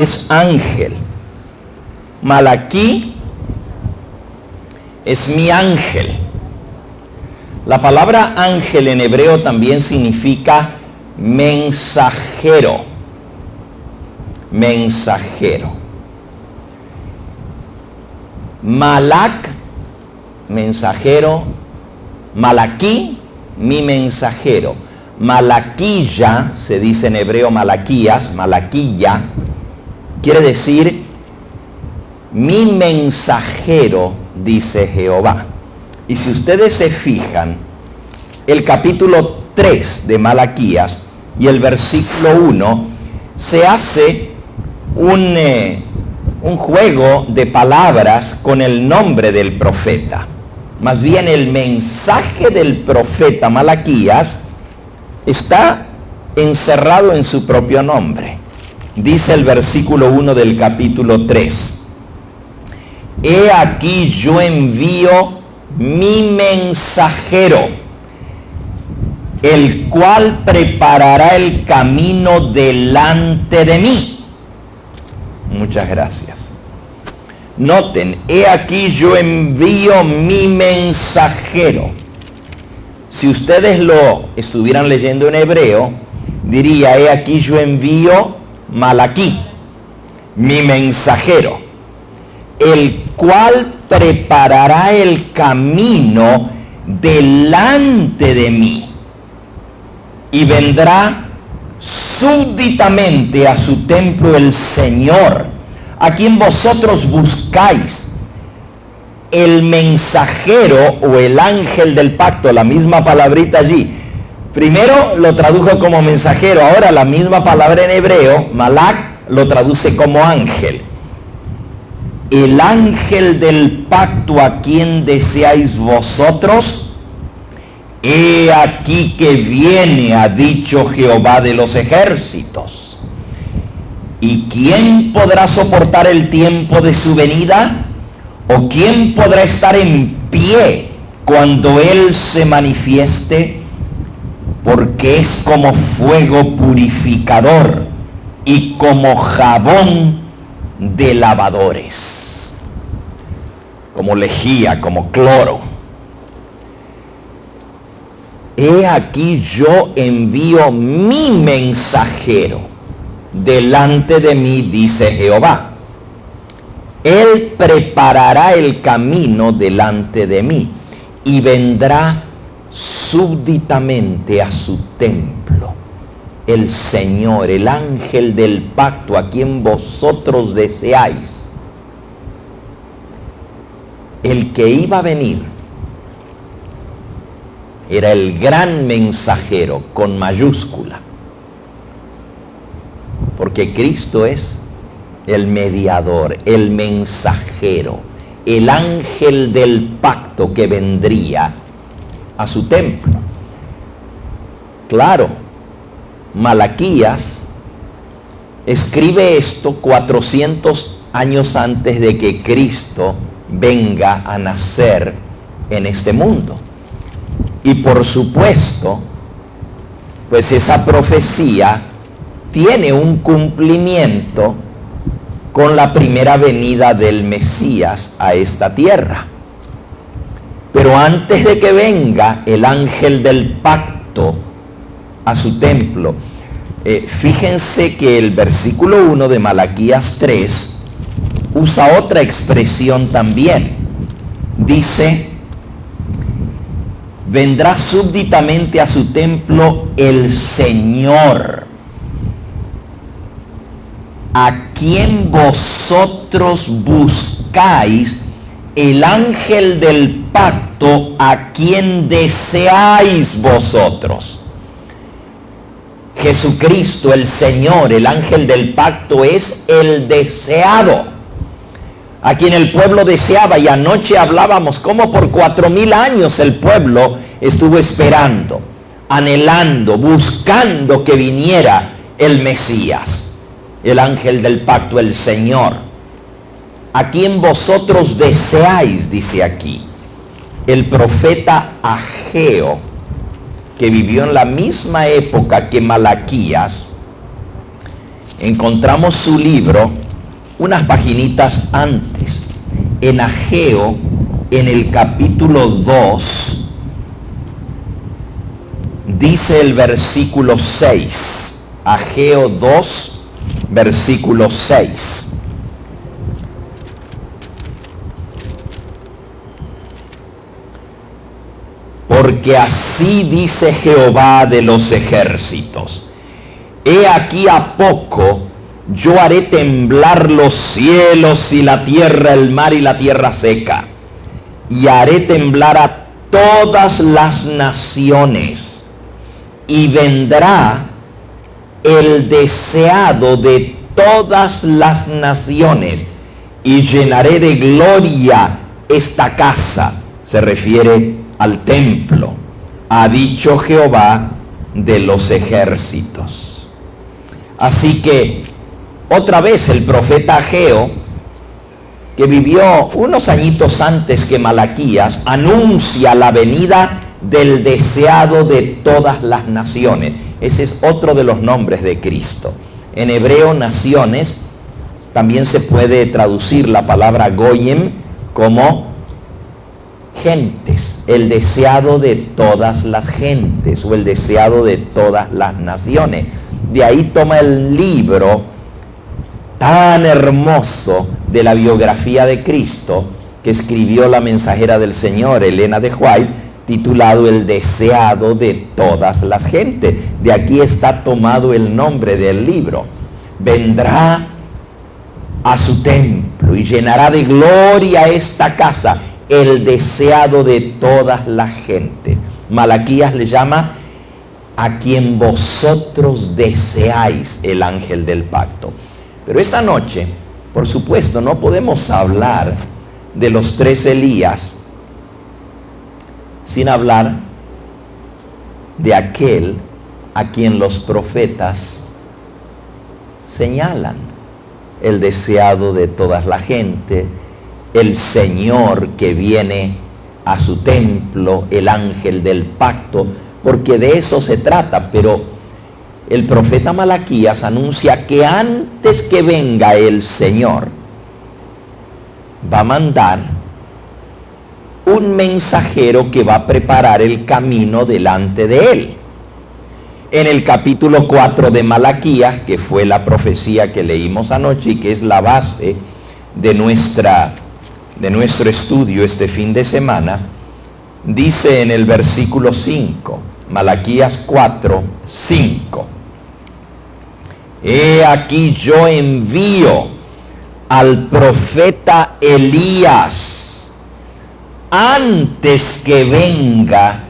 es ángel. Malaquí es mi ángel. La palabra ángel en hebreo también significa mensajero. Mensajero. Malak, mensajero. Malaquí, mi mensajero. Malaquilla, se dice en hebreo Malaquías, Malaquilla, quiere decir mi mensajero, dice Jehová. Y si ustedes se fijan, el capítulo 3 de Malaquías y el versículo 1, se hace un juego de palabras con el nombre del profeta. Más bien el mensaje del profeta Malaquías está encerrado en su propio nombre. Dice el versículo 1 del capítulo 3. He aquí yo envío mi mensajero, el cual preparará el camino delante de mí. Muchas gracias. Noten, he aquí yo envío mi mensajero. Si ustedes lo estuvieran leyendo en hebreo, diría, he aquí yo envío Malaquí, mi mensajero, el cual preparará el camino delante de mí, y vendrá súbitamente a su templo el Señor, a quien vosotros buscáis. El mensajero o el ángel del pacto, la misma palabrita allí. Primero lo tradujo como mensajero, ahora la misma palabra en hebreo, malak, lo traduce como ángel. El ángel del pacto a quien deseáis vosotros, he aquí que viene, ha dicho Jehová de los ejércitos. ¿Y quién podrá soportar el tiempo de su venida? ¿O quién podrá estar en pie cuando Él se manifieste? Porque es como fuego purificador y como jabón de lavadores, como lejía, como cloro. He aquí yo envío mi mensajero delante de mí, dice Jehová. Él preparará el camino delante de mí y vendrá súbitamente a su templo. El Señor, el ángel del pacto a quien vosotros deseáis. El que iba a venir era el gran mensajero con mayúscula. Porque Cristo es el mediador, el mensajero, el ángel del pacto que vendría a su templo. Claro, Malaquías escribe esto 400 años antes de que Cristo venga a nacer en este mundo. Y por supuesto, pues esa profecía tiene un cumplimiento con la primera venida del Mesías a esta tierra. Pero antes de que venga el ángel del pacto a su templo, fíjense que el versículo 1 de Malaquías 3 usa otra expresión también. Dice, vendrá súbitamente a su templo el Señor, a quien vosotros buscáis, el ángel del pacto a quien deseáis vosotros. Jesucristo, el Señor, el ángel del pacto, es el deseado, a quien el pueblo deseaba. Y anoche hablábamos cómo por 4000 años el pueblo estuvo esperando, anhelando, buscando que viniera el Mesías. El ángel del pacto, el Señor, a quien vosotros deseáis, dice aquí. El profeta Ageo, que vivió en la misma época que Malaquías, encontramos su libro unas paginitas antes, en Ageo, en el capítulo 2, dice el versículo 6, Ageo 2, versículo 6. Porque así dice Jehová de los ejércitos: he aquí a poco yo haré temblar los cielos y la tierra, el mar y la tierra seca, y haré temblar a todas las naciones, y vendrá el deseado de todas las naciones, y llenaré de gloria esta casa. Se refiere al templo, ha dicho Jehová de los ejércitos. Así que otra vez el profeta Ageo, que vivió unos añitos antes que Malaquías, anuncia la venida del deseado de todas las naciones. Ese es otro de los nombres de Cristo. En hebreo, naciones, también se puede traducir la palabra goyim como gentes, el deseado de todas las gentes, o el deseado de todas las naciones. De ahí toma el libro tan hermoso de la biografía de Cristo que escribió la mensajera del Señor, Elena de White, titulado El deseado de todas las gentes. De aquí está tomado el nombre del libro. Vendrá a su templo y llenará de gloria esta casa, el deseado de todas las gentes. Malaquías le llama a quien vosotros deseáis, el ángel del pacto. Pero esta noche, por supuesto, no podemos hablar de los tres Elías sin hablar de aquel a quien los profetas señalan, el deseado de toda la gente, el Señor que viene a su templo, el ángel del pacto, porque de eso se trata. Pero el profeta Malaquías anuncia que antes que venga el Señor, va a mandar un mensajero que va a preparar el camino delante de él. En el capítulo 4 de Malaquías, que fue la profecía que leímos anoche y que es la base de nuestro estudio este fin de semana, dice en el versículo 5, Malaquías 4, 5: he aquí yo envío al profeta Elías antes que venga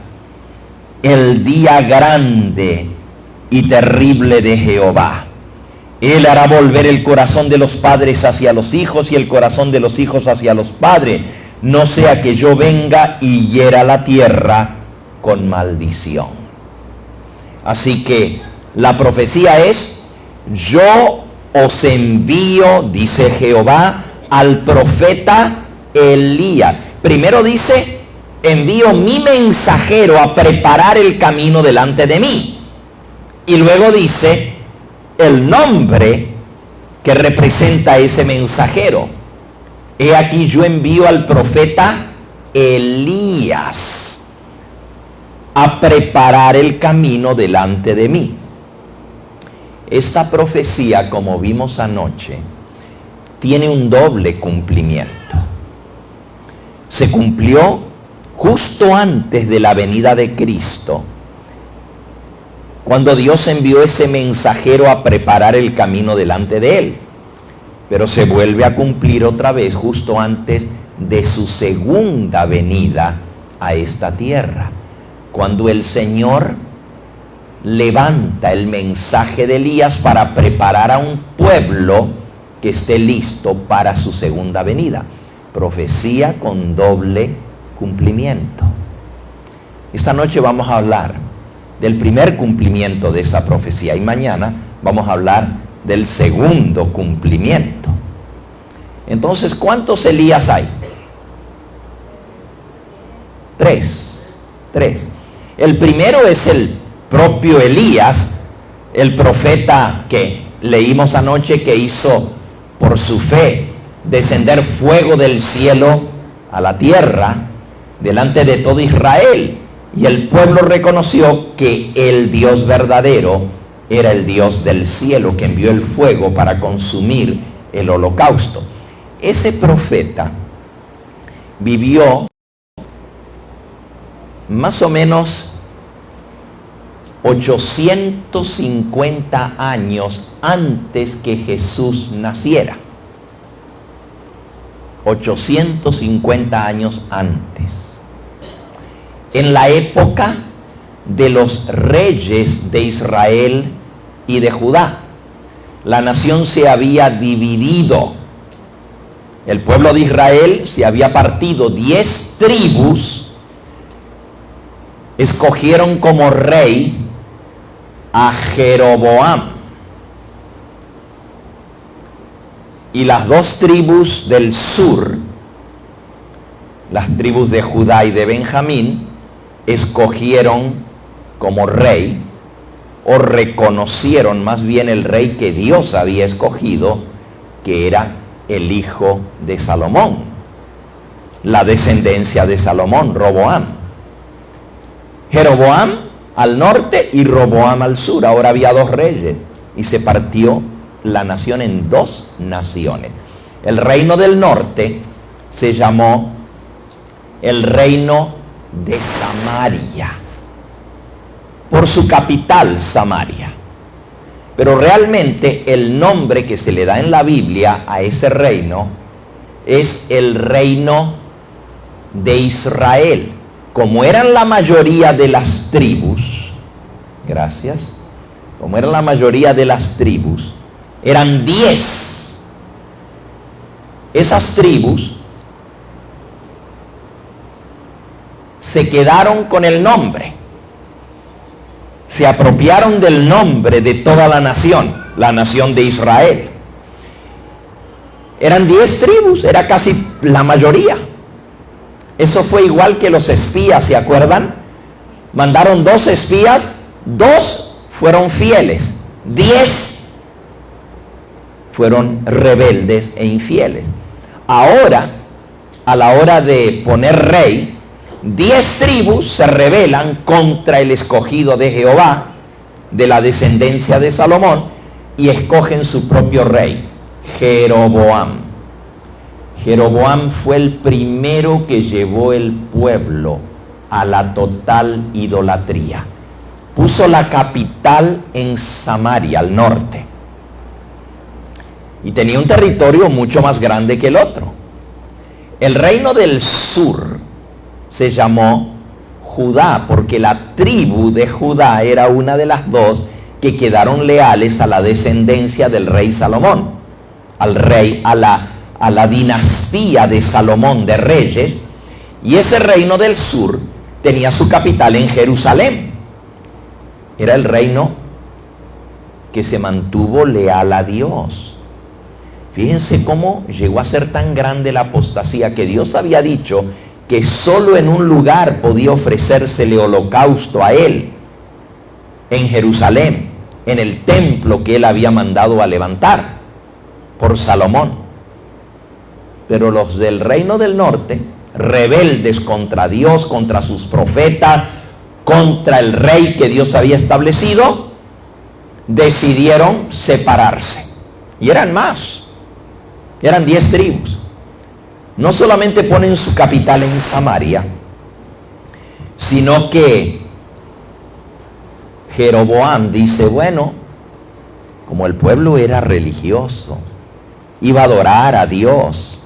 el día grande y terrible de Jehová. Él hará volver el corazón de los padres hacia los hijos y el corazón de los hijos hacia los padres, no sea que yo venga y hiera la tierra con maldición. Así que la profecía es: yo os envío, dice Jehová, al profeta Elías. Primero dice: envío mi mensajero a preparar el camino delante de mí. Y luego dice el nombre que representa a ese mensajero: he aquí yo envío al profeta Elías a preparar el camino delante de mí. Esta profecía, como vimos anoche, tiene un doble cumplimiento. Se cumplió justo antes de la venida de Cristo, cuando Dios envió ese mensajero a preparar el camino delante de él. Pero se vuelve a cumplir otra vez justo antes de su segunda venida a esta tierra, cuando el Señor levanta el mensaje de Elías para preparar a un pueblo que esté listo para su segunda venida. Profecía con doble cumplimiento. Esta noche vamos a hablar del primer cumplimiento de esa profecía y mañana vamos a hablar del segundo cumplimiento. Entonces, ¿cuántos Elías hay? Tres. El primero es el propio Elías, el profeta que Leímos anoche que hizo por su fe descender fuego del cielo a la tierra delante de todo Israel. Y el pueblo reconoció que el Dios verdadero era el Dios del cielo, que envió el fuego para consumir el holocausto. Ese profeta vivió más o menos 850 años antes que Jesús naciera. 850 años antes. En la época de los reyes de Israel y de Judá. La nación se había dividido. El pueblo de Israel se había partido. 10 tribus escogieron como rey a Jeroboam. Y las 2 tribus del sur, las tribus de Judá y de Benjamín, escogieron como rey, o reconocieron más bien el rey que Dios había escogido, que era el hijo de Salomón, la descendencia de Salomón, Roboam. Jeroboam al norte y Roboam al sur. Ahora había 2 reyes y se partió la nación en 2 naciones. El reino del norte se llamó el reino de Samaria, por su capital Samaria. Pero realmente el nombre que se le da en la Biblia a ese reino es el reino de Israel. Como eran la mayoría de las tribus, gracias, como eran la mayoría de las tribus, eran 10. Esas tribus se quedaron con el nombre, se apropiaron del nombre de toda la nación de Israel. Eran 10 tribus, era casi la mayoría. Eso fue igual que los espías, ¿se acuerdan? Mandaron 2 espías, 2 fueron fieles, 10 fueron rebeldes e infieles. Ahora, a la hora de poner rey, 10 tribus se rebelan contra el escogido de Jehová, de la descendencia de Salomón, y escogen su propio rey, Jeroboam. Jeroboam fue el primero que llevó el pueblo a la total idolatría. Puso la capital en Samaria, al norte, y tenía un territorio mucho más grande que el otro. El reino del sur se llamó Judá, porque la tribu de Judá era una de las 2 que quedaron leales a la descendencia del rey Salomón, al rey, a la dinastía de Salomón de reyes. Y ese reino del sur tenía su capital en Jerusalén. Era el reino que se mantuvo leal a Dios. Fíjense cómo llegó a ser tan grande la apostasía, que Dios había dicho que solo en un lugar podía ofrecérsele holocausto a él, en Jerusalén, en el templo que él había mandado a levantar por Salomón. Pero los del reino del norte, rebeldes contra Dios, contra sus profetas, contra el rey que Dios había establecido, decidieron separarse. Y eran más, eran 10 tribus. No solamente ponen su capital en Samaria, sino que Jeroboam dice, bueno, como el pueblo era religioso, iba a adorar a Dios,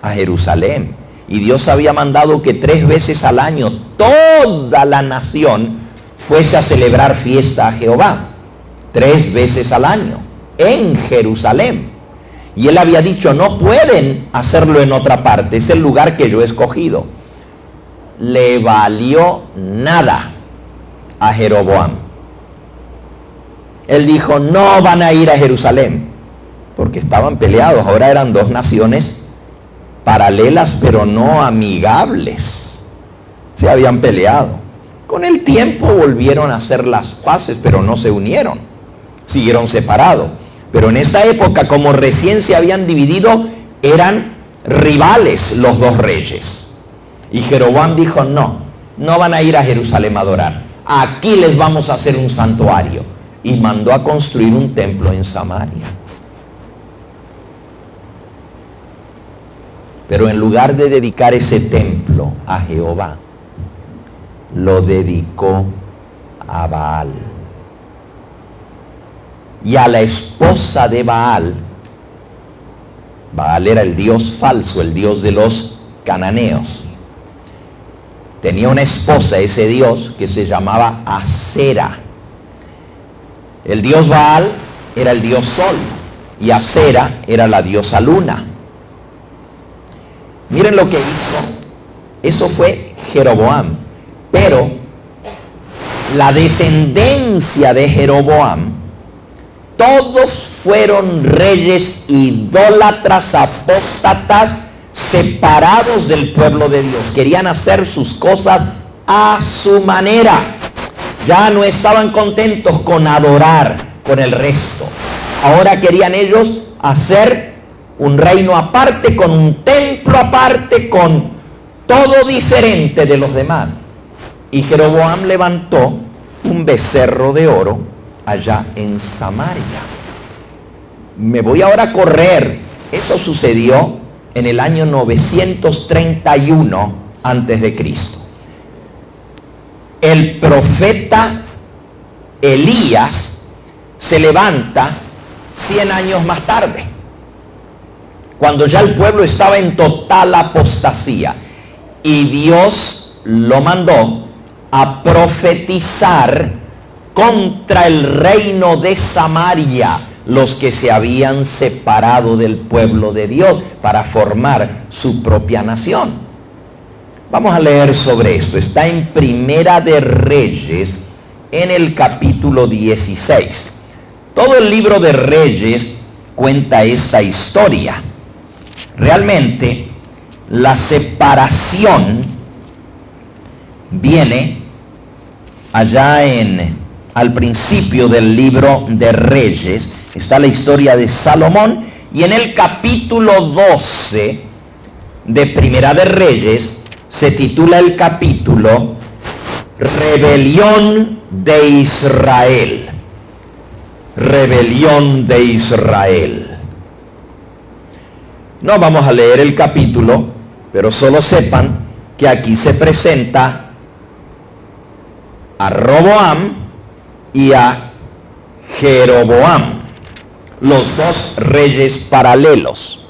a Jerusalén, y Dios había mandado que 3 veces al año toda la nación fuese a celebrar fiesta a Jehová, 3 veces al año, en Jerusalén. Y él había dicho, no pueden hacerlo en otra parte, es el lugar que yo he escogido. Le valió nada a Jeroboam. Él dijo, no van a ir a Jerusalén, porque estaban peleados. Ahora eran 2 naciones paralelas, pero no amigables. Se habían peleado. Con el tiempo volvieron a hacer las paces, pero no se unieron. Siguieron separados. Pero en esta época, como recién se habían dividido, eran rivales los dos reyes. Y Jeroboam dijo, no van a ir a Jerusalén a adorar. Aquí les vamos a hacer un santuario. Y mandó a construir un templo en Samaria. Pero en lugar de dedicar ese templo a Jehová, lo dedicó a Baal. Y a la esposa de Baal, Baal era el dios falso, el dios de los cananeos. Tenía una esposa ese dios que se llamaba Asera. El dios Baal era el dios sol y Asera era la diosa luna. Miren lo que hizo. Eso fue Jeroboam. Pero la descendencia de Jeroboam, todos fueron reyes idólatras, apóstatas, separados del pueblo de Dios. Querían hacer sus cosas a su manera. Ya no estaban contentos con adorar con el resto. Ahora querían ellos hacer un reino aparte, con un templo aparte, con todo diferente de los demás. Y Jeroboam levantó un becerro de oro allá en Samaria. Me voy ahora a correr. Eso sucedió en el año 931 antes de Cristo. El profeta Elías se levanta 100 años más tarde, cuando ya el pueblo estaba en total apostasía, y Dios lo mandó a profetizar contra el reino de Samaria, los que se habían separado del pueblo de Dios para formar su propia nación. Vamos a leer sobre esto. Está en Primera de Reyes, en el capítulo 16. Todo el libro de Reyes cuenta esta historia. Realmente, la separación viene allá al principio del libro de Reyes. Está la historia de Salomón, y en el capítulo 12 de Primera de Reyes se titula el capítulo Rebelión de Israel. Rebelión de Israel. No vamos a leer el capítulo, pero solo sepan que aquí se presenta a Roboam y a Jeroboam, los dos reyes paralelos.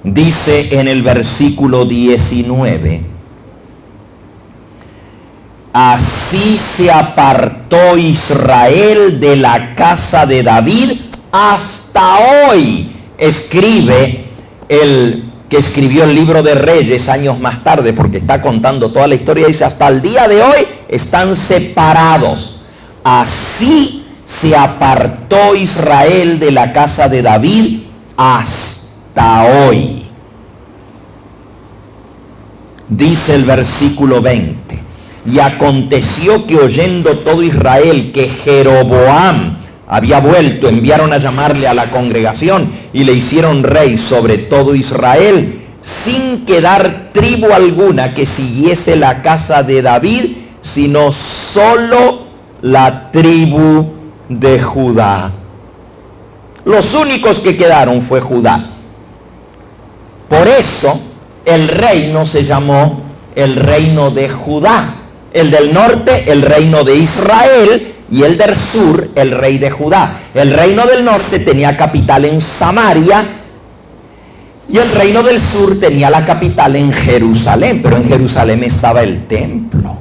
Dice en el versículo 19: así se apartó Israel de la casa de David hasta hoy. Escribe el que escribió el libro de Reyes años más tarde, porque está contando toda la historia. Dice, hasta el día de hoy están separados. Así se apartó Israel de la casa de David hasta hoy. Dice el versículo 20: y aconteció que oyendo todo Israel que Jeroboam había vuelto, enviaron a llamarle a la congregación y le hicieron rey sobre todo Israel, sin quedar tribu alguna que siguiese la casa de David, sino solo la tribu de Judá. Los únicos que quedaron fue Judá. Por eso el reino se llamó el reino de Judá. El del norte, el reino de Israel, y el del sur, el rey de Judá. El reino del norte tenía capital en Samaria, y el reino del sur tenía la capital en Jerusalén, pero en Jerusalén estaba el templo.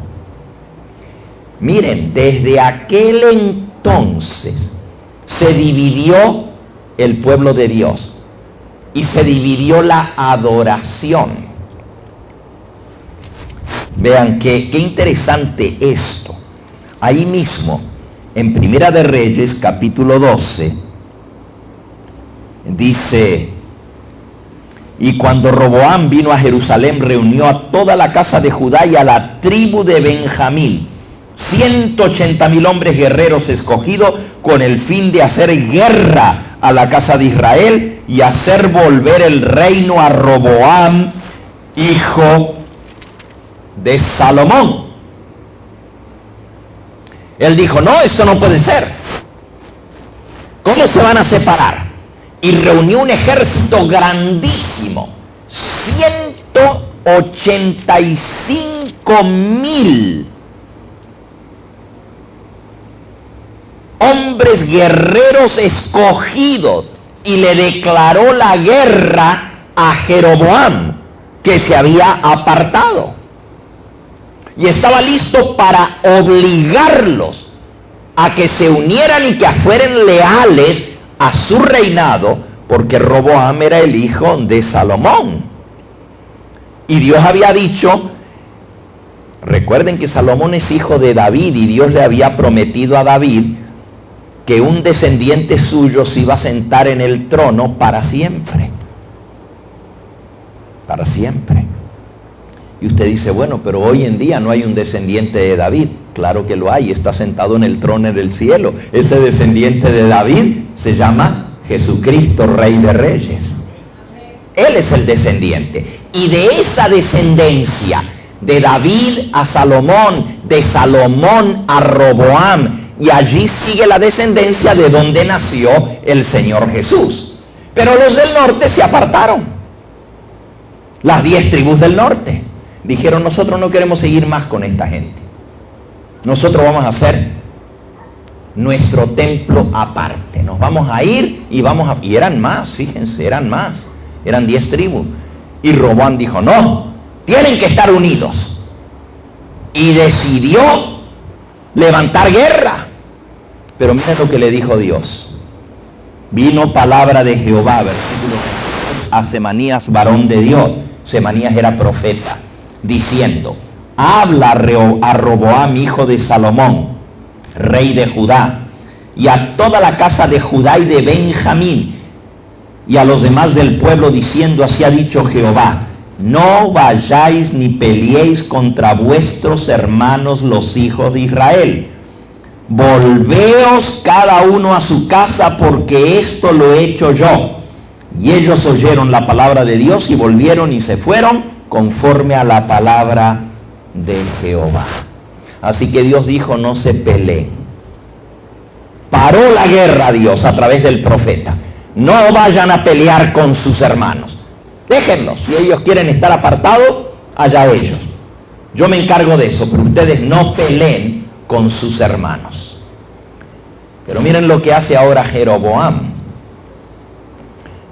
Miren, desde aquel entonces se dividió el pueblo de Dios y se dividió la adoración. Vean qué interesante esto. Ahí mismo, en Primera de Reyes, capítulo 12, dice: y cuando Roboam vino a Jerusalén, reunió a toda la casa de Judá y a la tribu de Benjamín, 180,000 hombres guerreros escogidos con el fin de hacer guerra a la casa de Israel y hacer volver el reino a Roboam, hijo de Salomón. Él dijo, no, esto no puede ser. ¿Cómo se van a separar? Y reunió un ejército grandísimo, 185,000 hombres guerreros escogidos, y le declaró la guerra a Jeroboam, que se había apartado. Y estaba listo para obligarlos a que se unieran y que fueran leales a su reinado, porque Roboam era el hijo de Salomón. Y Dios había dicho, recuerden que Salomón es hijo de David, y Dios le había prometido a David que un descendiente suyo se iba a sentar en el trono para siempre. Para siempre. Y usted dice, bueno, pero hoy en día no hay un descendiente de David. Claro que lo hay, está sentado en el trono del cielo. Ese descendiente de David se llama Jesucristo, Rey de Reyes. Él es el descendiente. Y de esa descendencia, de David a Salomón, de Salomón a Roboam, y allí sigue la descendencia de donde nació el Señor Jesús. Pero los del norte se apartaron. Las 10 tribus del norte dijeron, nosotros no queremos seguir más con esta gente. Nosotros vamos a hacer nuestro templo aparte. Nos vamos a ir y y eran más, fíjense, eran más. Eran 10 tribus. Y Roboam dijo, no, tienen que estar unidos. Y decidió levantar guerra. Pero miren lo que le dijo Dios. Vino palabra de Jehová, versículo 22, a Semanías, varón de Dios. Semanías era profeta, diciendo, habla a Roboam, hijo de Salomón, rey de Judá, y a toda la casa de Judá y de Benjamín, y a los demás del pueblo, diciendo, así ha dicho Jehová, no vayáis ni peleéis contra vuestros hermanos los hijos de Israel. Volveos cada uno a su casa, porque esto lo he hecho yo. Y ellos oyeron la palabra de Dios y volvieron y se fueron conforme a la palabra de Jehová. Así que Dios dijo, no se peleen. Paró la guerra Dios a través del profeta. No vayan a pelear con sus hermanos. Déjenlos. Si ellos quieren estar apartados, allá ellos. Yo me encargo de eso, pero ustedes no peleen con sus hermanos. Pero miren lo que hace ahora Jeroboam.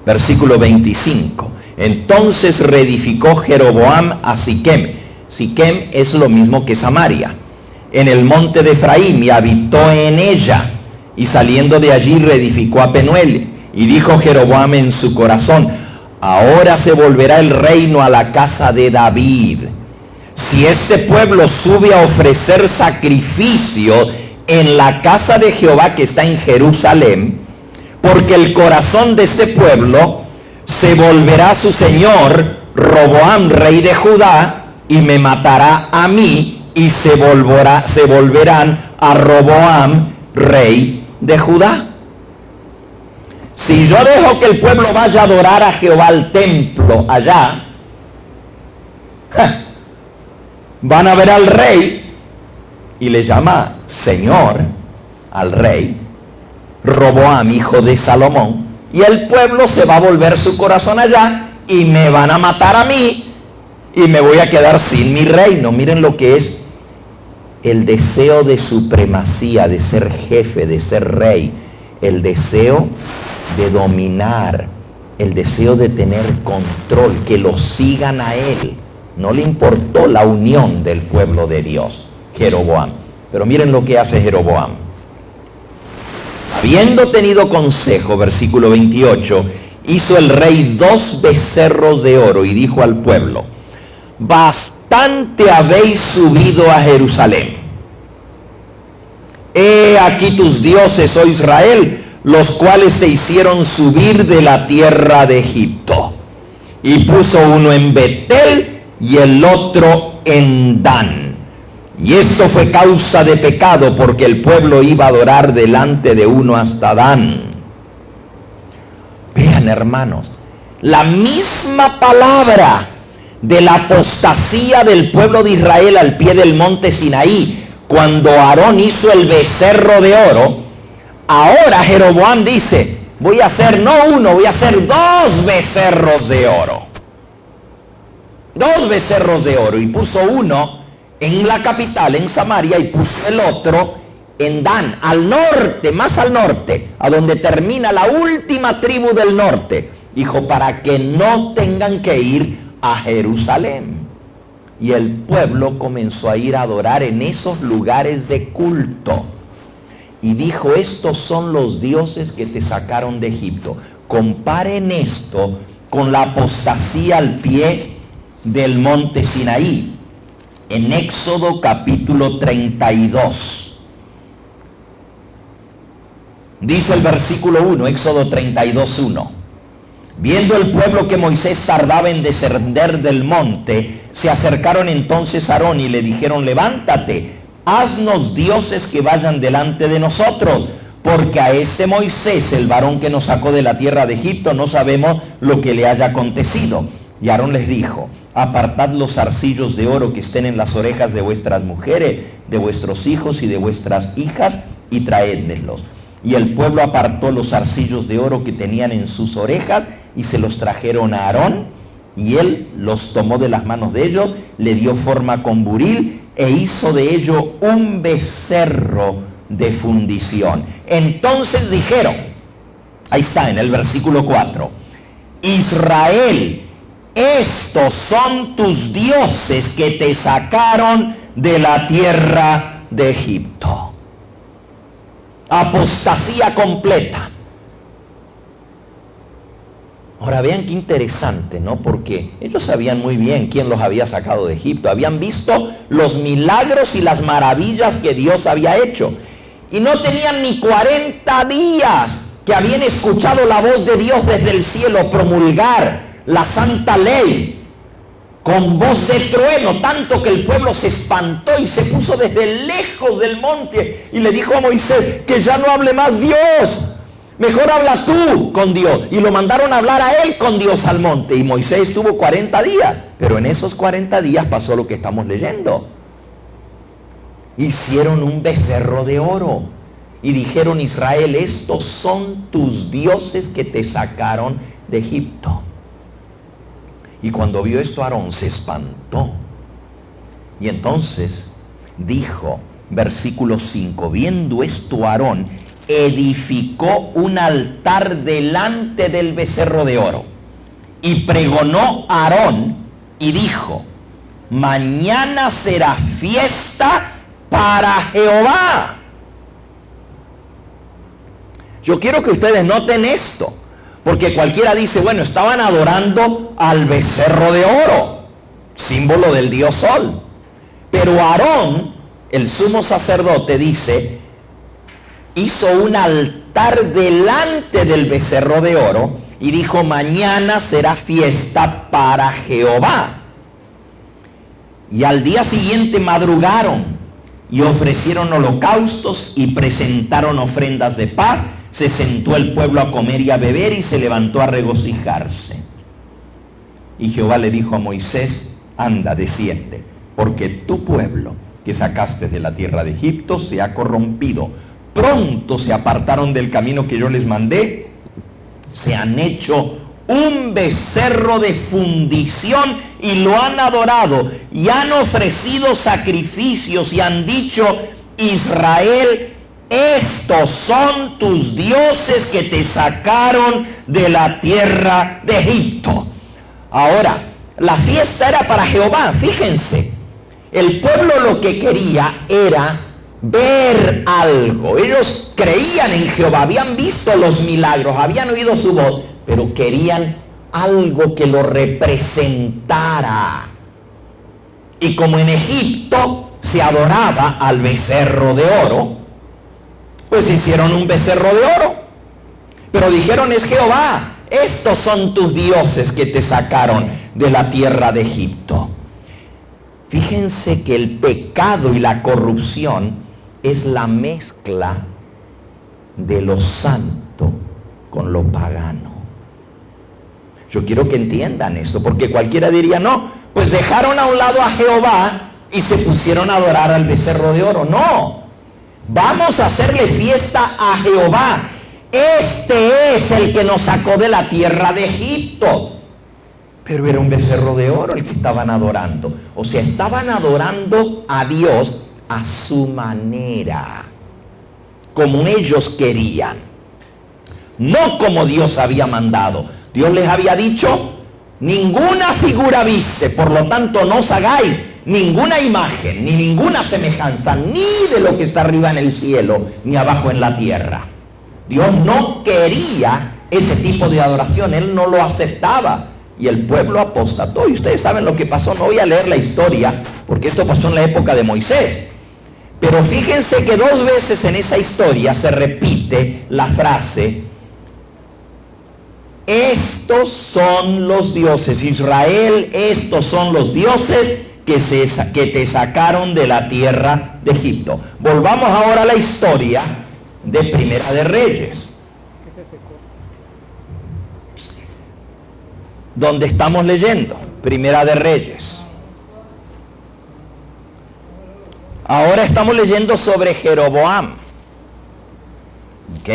Versículo 25. Entonces reedificó Jeroboam a Siquem. Siquem es lo mismo que Samaria, en el monte de Efraín, y habitó en ella. Y saliendo de allí reedificó a Penuel. Y dijo Jeroboam en su corazón, ahora se volverá el reino a la casa de David. Si este pueblo sube a ofrecer sacrificio en la casa de Jehová que está en Jerusalén, porque el corazón de este pueblo se volverá a su señor Roboam, rey de Judá, y me matará a mí, y se volverán a Roboam, rey de Judá. Si yo dejo que el pueblo vaya a adorar a Jehová al templo allá, van a ver al rey, y le llama señor al rey, Roboam, hijo de Salomón, y el pueblo se va a volver su corazón allá, y me van a matar a mí, y me voy a quedar sin mi reino. Miren lo que es el deseo de supremacía, de ser jefe, de ser rey, el deseo de dominar, el deseo de tener control, que lo sigan a él. No le importó la unión del pueblo de Dios, Jeroboam. Pero miren lo que hace Jeroboam. Habiendo tenido consejo, versículo 28, hizo el rey 2 becerros de oro y dijo al pueblo, bastante habéis subido a Jerusalén. He aquí tus dioses, oh Israel, los cuales se hicieron subir de la tierra de Egipto. Y puso uno en Betel y el otro en Dan. Y eso fue causa de pecado, porque el pueblo iba a adorar delante de uno hasta Dan. Vean, hermanos, la misma palabra de la apostasía del pueblo de Israel al pie del monte Sinaí, cuando Aarón hizo el becerro de oro, ahora Jeroboam dice, voy a hacer no uno, voy a hacer dos becerros de oro. Dos becerros de oro, y puso uno en la capital, en Samaria, y puso el otro en Dan, al norte, más al norte, a donde termina la última tribu del norte. Dijo, para que no tengan que ir a Jerusalén. Y el pueblo comenzó a ir a adorar en esos lugares de culto. Y dijo, estos son los dioses que te sacaron de Egipto. Comparen esto con la apostasía al pie del monte Sinaí. En Éxodo capítulo 32. Dice el versículo 1, Éxodo 32:1. Viendo el pueblo que Moisés tardaba en descender del monte, se acercaron entonces a Aarón y le dijeron, levántate, haznos dioses que vayan delante de nosotros, porque a este Moisés, el varón que nos sacó de la tierra de Egipto, no sabemos lo que le haya acontecido. Y Aarón les dijo, apartad los zarcillos de oro que estén en las orejas de vuestras mujeres, de vuestros hijos y de vuestras hijas, y traédmelos. Y el pueblo apartó los zarcillos de oro que tenían en sus orejas, y se los trajeron a Aarón, y él los tomó de las manos de ellos, le dio forma con buril, e hizo de ello un becerro de fundición. Entonces dijeron, ahí está en el versículo 4, Israel, estos son tus dioses que te sacaron de la tierra de Egipto. Apostasía completa. Ahora vean qué interesante, ¿no? Porque ellos sabían muy bien quién los había sacado de Egipto. Habían visto los milagros y las maravillas que Dios había hecho. Y no tenían ni 40 días que habían escuchado la voz de Dios desde el cielo promulgar la santa ley con voz de trueno, tanto que el pueblo se espantó y se puso desde lejos del monte y le dijo a Moisés que ya no hable más Dios. Mejor habla tú con Dios. Y lo mandaron a hablar a él con Dios al monte. Y Moisés estuvo 40 días. Pero en esos 40 días pasó lo que estamos leyendo. Hicieron un becerro de oro. Y dijeron, Israel, estos son tus dioses que te sacaron de Egipto. Y cuando vio esto Aarón se espantó. Y entonces dijo, versículo 5, viendo esto Aarón, edificó un altar delante del becerro de oro y pregonó a Aarón y dijo, mañana será fiesta para Jehová. Yo quiero que ustedes noten esto, porque cualquiera dice, bueno, estaban adorando al becerro de oro, símbolo del dios Sol. Pero Aarón, el sumo sacerdote, dice, hizo un altar delante del becerro de oro y dijo, mañana será fiesta para Jehová. Y al día siguiente madrugaron y ofrecieron holocaustos y presentaron ofrendas de paz. Se sentó el pueblo a comer y a beber y se levantó a regocijarse. Y Jehová le dijo a Moisés, anda, desciende, porque tu pueblo que sacaste de la tierra de Egipto se ha corrompido. Pronto se apartaron del camino que yo les mandé, se han hecho un becerro de fundición y lo han adorado y han ofrecido sacrificios y han dicho, Israel, estos son tus dioses que te sacaron de la tierra de Egipto. Ahora, la fiesta era para Jehová, fíjense, el pueblo lo que quería era ver algo. Ellos creían en Jehová, habían visto los milagros, habían oído su voz, pero querían algo que lo representara. Y como en Egipto se adoraba al becerro de oro, pues hicieron un becerro de oro. Pero dijeron, es Jehová, estos son tus dioses que te sacaron de la tierra de Egipto. Fíjense que el pecado y la corrupción es la mezcla de lo santo con lo pagano. Yo quiero que entiendan esto, porque cualquiera diría, no, pues dejaron a un lado a Jehová y se pusieron a adorar al becerro de oro. No, vamos a hacerle fiesta a Jehová. Este es el que nos sacó de la tierra de Egipto. Pero era un becerro de oro el que estaban adorando. O sea, estaban adorando a Dios a su manera, como ellos querían, no como Dios había mandado. Dios les había dicho, ninguna figura viste, por lo tanto no os hagáis ninguna imagen, ni ninguna semejanza, ni de lo que está arriba en el cielo, ni abajo en la tierra. Dios no quería ese tipo de adoración, Él no lo aceptaba. Y el pueblo apostató. Y ustedes saben lo que pasó. No voy a leer la historia, porque esto pasó en la época de Moisés. Pero fíjense que 2 veces en esa historia se repite la frase, estos son los dioses, Israel, estos son los dioses que te sacaron de la tierra de Egipto. Volvamos ahora a la historia de Primera de Reyes, donde estamos leyendo Primera de Reyes. Ahora estamos leyendo sobre Jeroboam. ¿Ok?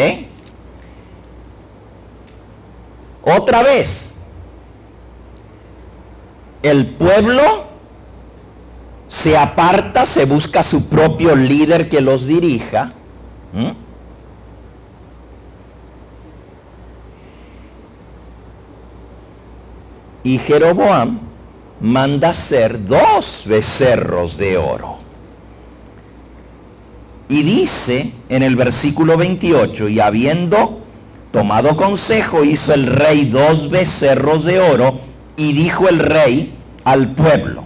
Otra vez, el pueblo se aparta, se busca su propio líder que los dirija. Y Jeroboam manda hacer 2 becerros de oro. Y dice en el versículo 28, y habiendo tomado consejo, hizo el rey 2 becerros de oro, y dijo el rey al pueblo,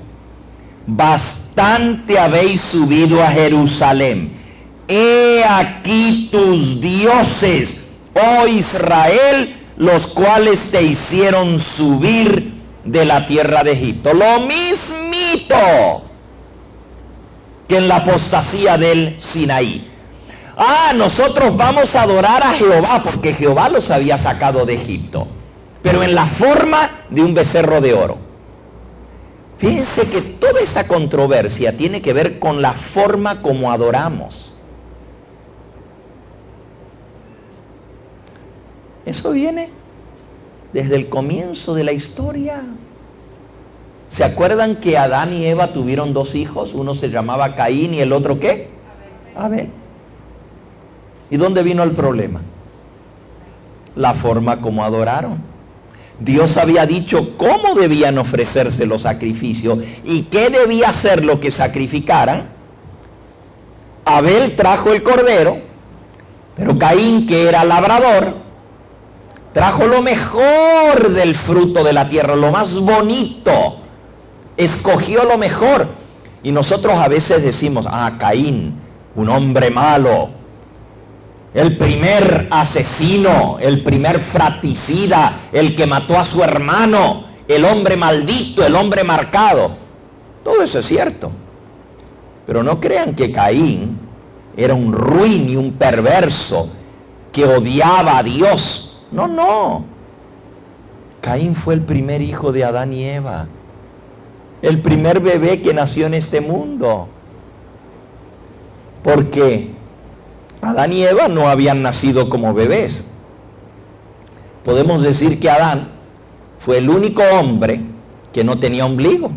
bastante habéis subido a Jerusalén. He aquí tus dioses, oh Israel, los cuales te hicieron subir de la tierra de Egipto. Lo mismito que en la apostasía del Sinaí. Nosotros vamos a adorar a Jehová, porque Jehová los había sacado de Egipto, pero en la forma de un becerro de oro. Fíjense que toda esa controversia tiene que ver con la forma como adoramos. Eso viene desde el comienzo de la historia. ¿Se acuerdan que Adán y Eva tuvieron 2 hijos? Uno se llamaba Caín y el otro ¿qué? Abel. ¿Y dónde vino el problema? La forma como adoraron. Dios había dicho cómo debían ofrecerse los sacrificios y qué debía ser lo que sacrificaran. Abel trajo el cordero, pero Caín, que era labrador, trajo lo mejor del fruto de la tierra, lo más bonito. Escogió lo mejor. Y nosotros a veces decimos, Caín, un hombre malo, el primer asesino, el primer fratricida, el que mató a su hermano, el hombre maldito, el hombre marcado. Todo eso es cierto. Pero no crean que Caín era un ruin y un perverso que odiaba a Dios. No. Caín fue el primer hijo de Adán y Eva. El primer bebé que nació en este mundo. Porque Adán y Eva no habían nacido como bebés. Podemos decir que Adán fue el único hombre que no tenía ombligo.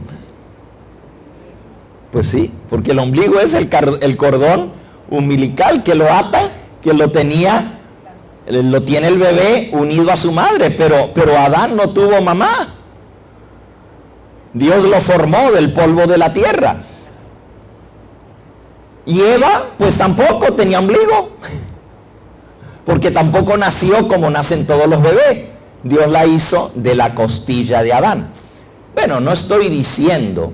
Pues sí, porque el ombligo es el cordón umbilical que lo ata, que lo tiene el bebé unido a su madre, pero Adán no tuvo mamá. Dios lo formó del polvo de la tierra. Y Eva, pues tampoco tenía ombligo, porque tampoco nació como nacen todos los bebés. Dios la hizo de la costilla de Adán. Bueno, no estoy diciendo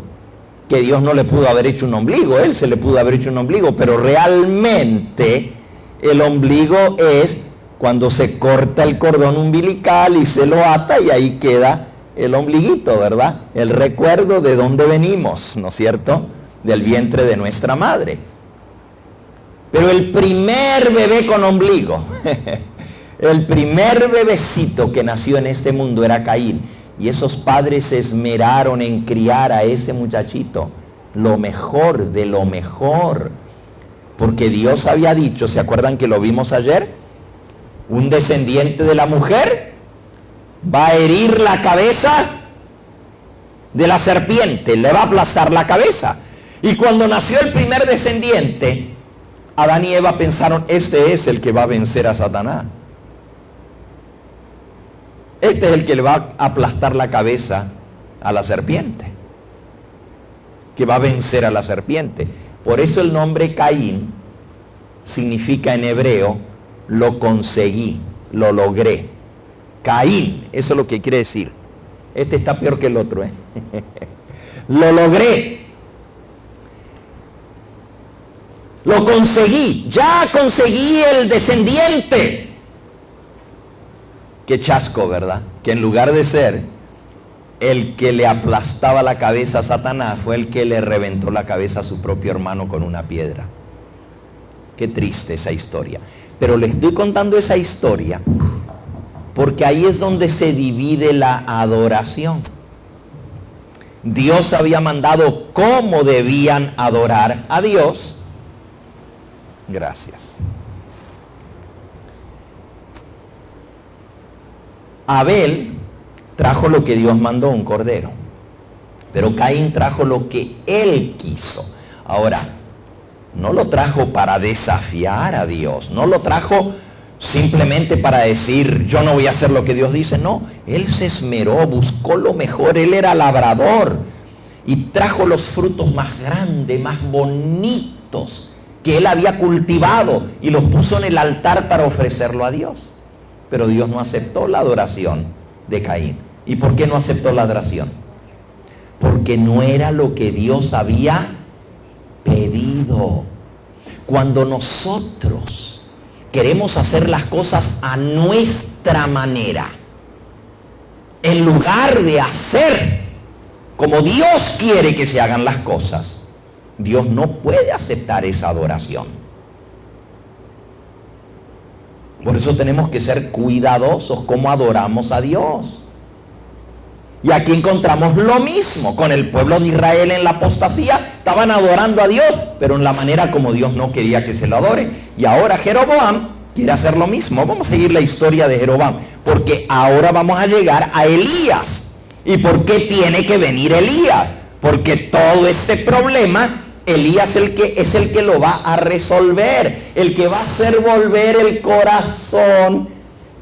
que Dios no le pudo haber hecho un ombligo, Él se le pudo haber hecho un ombligo, pero realmente el ombligo es cuando se corta el cordón umbilical y se lo ata y ahí queda el ombliguito, ¿verdad? El recuerdo de dónde venimos, ¿no es cierto? Del vientre de nuestra madre. Pero el primer bebé con ombligo El primer bebecito que nació en este mundo era Caín. Y esos padres se esmeraron en criar a ese muchachito, lo mejor de lo mejor. Porque Dios había dicho, ¿se acuerdan que lo vimos ayer? Un descendiente de la mujer va a herir la cabeza de la serpiente, le va a aplastar la cabeza. Y cuando nació el primer descendiente, Adán y Eva pensaron, este es el que va a vencer a Satanás. Este es el que le va a aplastar la cabeza a la serpiente, que va a vencer a la serpiente. Por eso el nombre Caín significa en hebreo, lo conseguí, lo logré. Caín, eso es lo que quiere decir. Este está peor que el otro, ¿eh? Lo logré. Lo conseguí. Ya conseguí el descendiente. Qué chasco, ¿verdad? Que en lugar de ser el que le aplastaba la cabeza a Satanás, fue el que le reventó la cabeza a su propio hermano con una piedra. Qué triste esa historia. Pero le estoy contando esa historia porque ahí es donde se divide la adoración. Dios había mandado cómo debían adorar a Dios. Gracias. Abel trajo lo que Dios mandó, un cordero. Pero Caín trajo lo que él quiso. Ahora, no lo trajo para desafiar a Dios. No lo trajo simplemente para decir, yo no voy a hacer lo que Dios dice. No, él se esmeró, buscó lo mejor. Él era labrador. Y trajo los frutos más grandes, más bonitos que él había cultivado. Y los puso en el altar para ofrecerlo a Dios. Pero Dios no aceptó la adoración de Caín. ¿Y por qué no aceptó la adoración? Porque no era lo que Dios había pedido. Cuando nosotros queremos hacer las cosas a nuestra manera, en lugar de hacer como Dios quiere que se hagan las cosas, Dios no puede aceptar esa adoración. Por eso tenemos que ser cuidadosos como adoramos a Dios. Y aquí encontramos lo mismo con el pueblo de Israel en la apostasía. Estaban adorando a Dios, pero en la manera como Dios no quería que se lo adore. Y ahora Jeroboam quiere hacer lo mismo. Vamos a seguir la historia de Jeroboam, porque ahora vamos a llegar a Elías. ¿Y por qué tiene que venir Elías? Porque todo este problema, Elías es el que lo va a resolver, el que va a hacer volver el corazón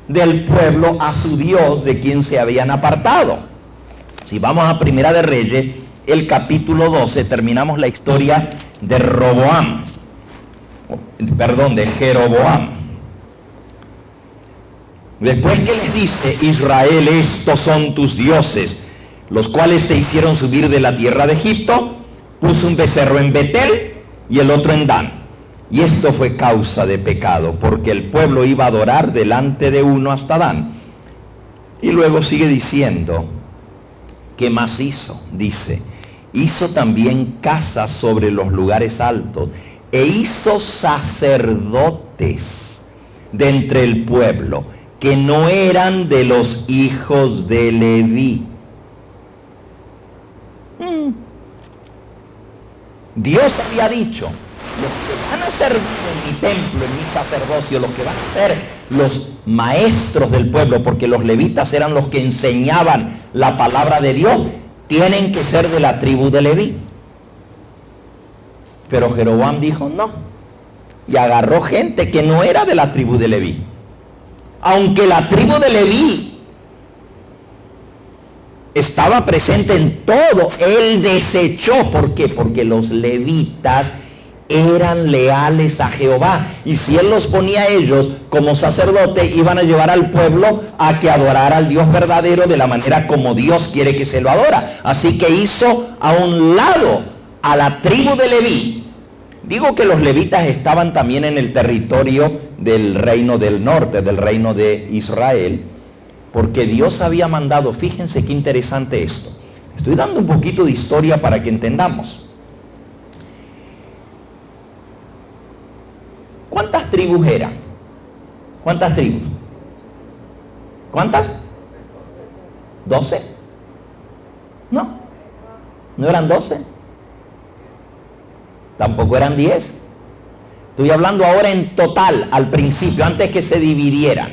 del pueblo a su Dios, de quien se habían apartado. Si vamos a Primera de Reyes, el capítulo 12, terminamos la historia de Jeroboam. Después que les dice, Israel, estos son tus dioses, los cuales te hicieron subir de la tierra de Egipto, puso un becerro en Betel y el otro en Dan. Y esto fue causa de pecado, porque el pueblo iba a adorar delante de uno hasta Dan. Y luego sigue diciendo, ¿qué más hizo? Dice, hizo también casas sobre los lugares altos, e hizo sacerdotes de entre el pueblo, que no eran de los hijos de Leví. Dios había dicho, los que van a servir en mi templo, en mi sacerdocio, los que van a ser los maestros del pueblo, porque los levitas eran los que enseñaban la palabra de Dios, tienen que ser de la tribu de Leví. Pero Jeroboam dijo no, y agarró gente que no era de la tribu de Leví. Aunque la tribu de Leví estaba presente en todo, él desechó. ¿Por qué? Porque los levitas eran leales a Jehová, y si él los ponía a ellos como sacerdotes, iban a llevar al pueblo a que adorara al Dios verdadero de la manera como Dios quiere que se lo adora. Así que hizo a un lado a la tribu de Leví. Digo que los levitas estaban también en el territorio del reino del norte, del reino de Israel, porque Dios había mandado, fíjense qué interesante esto. Estoy dando un poquito de historia para que entendamos. ¿Cuántas tribus eran? ¿Cuántas tribus? ¿Cuántas? 12. No eran 12. Tampoco eran 10. Estoy hablando ahora en total, al principio, antes que se dividieran.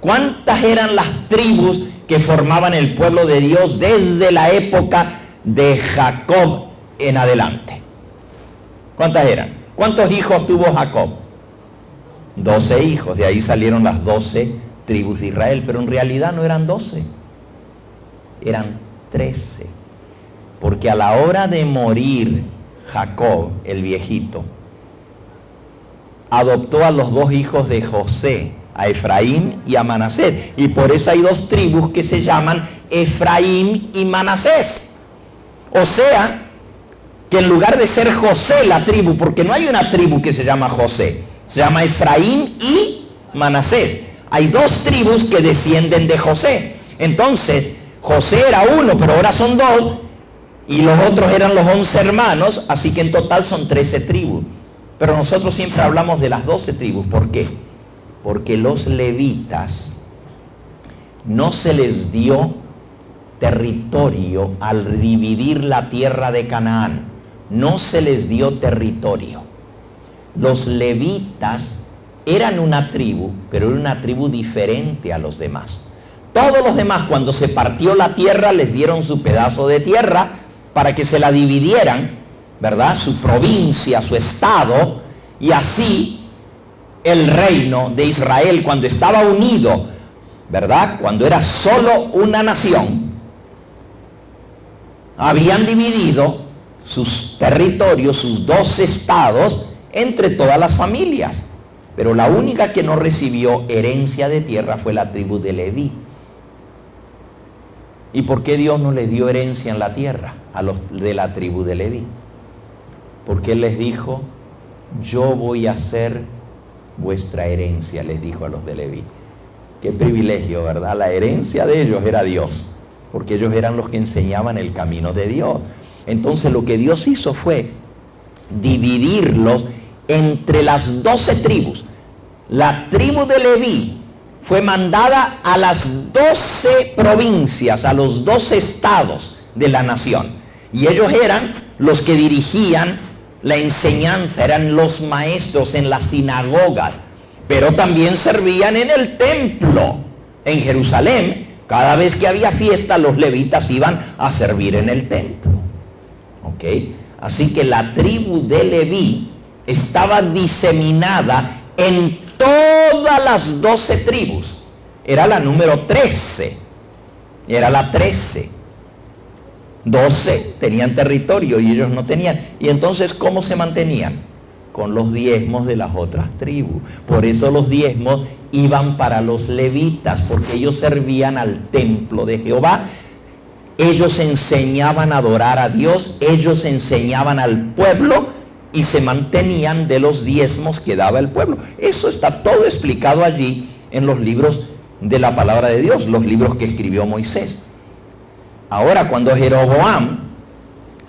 ¿Cuántas eran las tribus que formaban el pueblo de Dios desde la época de Jacob en adelante? ¿Cuántas eran? ¿Cuántos hijos tuvo Jacob? 12 hijos, de ahí salieron las 12 tribus de Israel, pero en realidad no eran 12, eran 13, porque a la hora de morir Jacob, el viejito, adoptó a los 2 hijos de José, a Efraín y a Manasés, y por eso hay 2 tribus que se llaman Efraín y Manasés. O sea, que en lugar de ser José la tribu, porque no hay una tribu que se llama José, se llama Efraín y Manasés. Hay 2 tribus que descienden de José. Entonces, José era uno, pero ahora son 2, y los otros eran los 11 hermanos, así que en total son 13 tribus. Pero nosotros siempre hablamos de las 12 tribus. ¿Por qué? Porque los levitas no se les dio territorio al dividir la tierra de Canaán. No se les dio territorio. Los levitas eran una tribu, pero era una tribu diferente a los demás. Todos los demás, cuando se partió la tierra, les dieron su pedazo de tierra para que se la dividieran, ¿verdad? Su provincia, su estado, y así el reino de Israel, cuando estaba unido, ¿verdad? Cuando era solo una nación, habían dividido sus territorios, sus 2 estados, entre todas las familias. Pero la única que no recibió herencia de tierra fue la tribu de Leví. ¿Y por qué Dios no les dio herencia en la tierra a los de la tribu de Leví? Porque Él les dijo: yo voy a ser vuestra herencia, les dijo a los de Leví. Qué privilegio, ¿verdad? La herencia de ellos era Dios, porque ellos eran los que enseñaban el camino de Dios. Entonces lo que Dios hizo fue dividirlos entre las 12 tribus. La tribu de Leví fue mandada a las 12 provincias, a los 12 estados de la nación. Y ellos eran los que dirigían la enseñanza, eran los maestros en las sinagogas, pero también servían en el templo. En Jerusalén, cada vez que había fiesta, los levitas iban a servir en el templo. ¿Ok? Así que la tribu de Leví estaba diseminada en todas las 12 tribus. Era la número 13. Era la 13. 12 tenían territorio y ellos no tenían. Y entonces, ¿cómo se mantenían? Con los diezmos de las otras tribus. Por eso los diezmos iban para los levitas, porque ellos servían al templo de Jehová. Ellos enseñaban a adorar a Dios, ellos enseñaban al pueblo y se mantenían de los diezmos que daba el pueblo. Eso está todo explicado allí en los libros de la palabra de Dios, los libros que escribió Moisés. Ahora, cuando Jeroboam,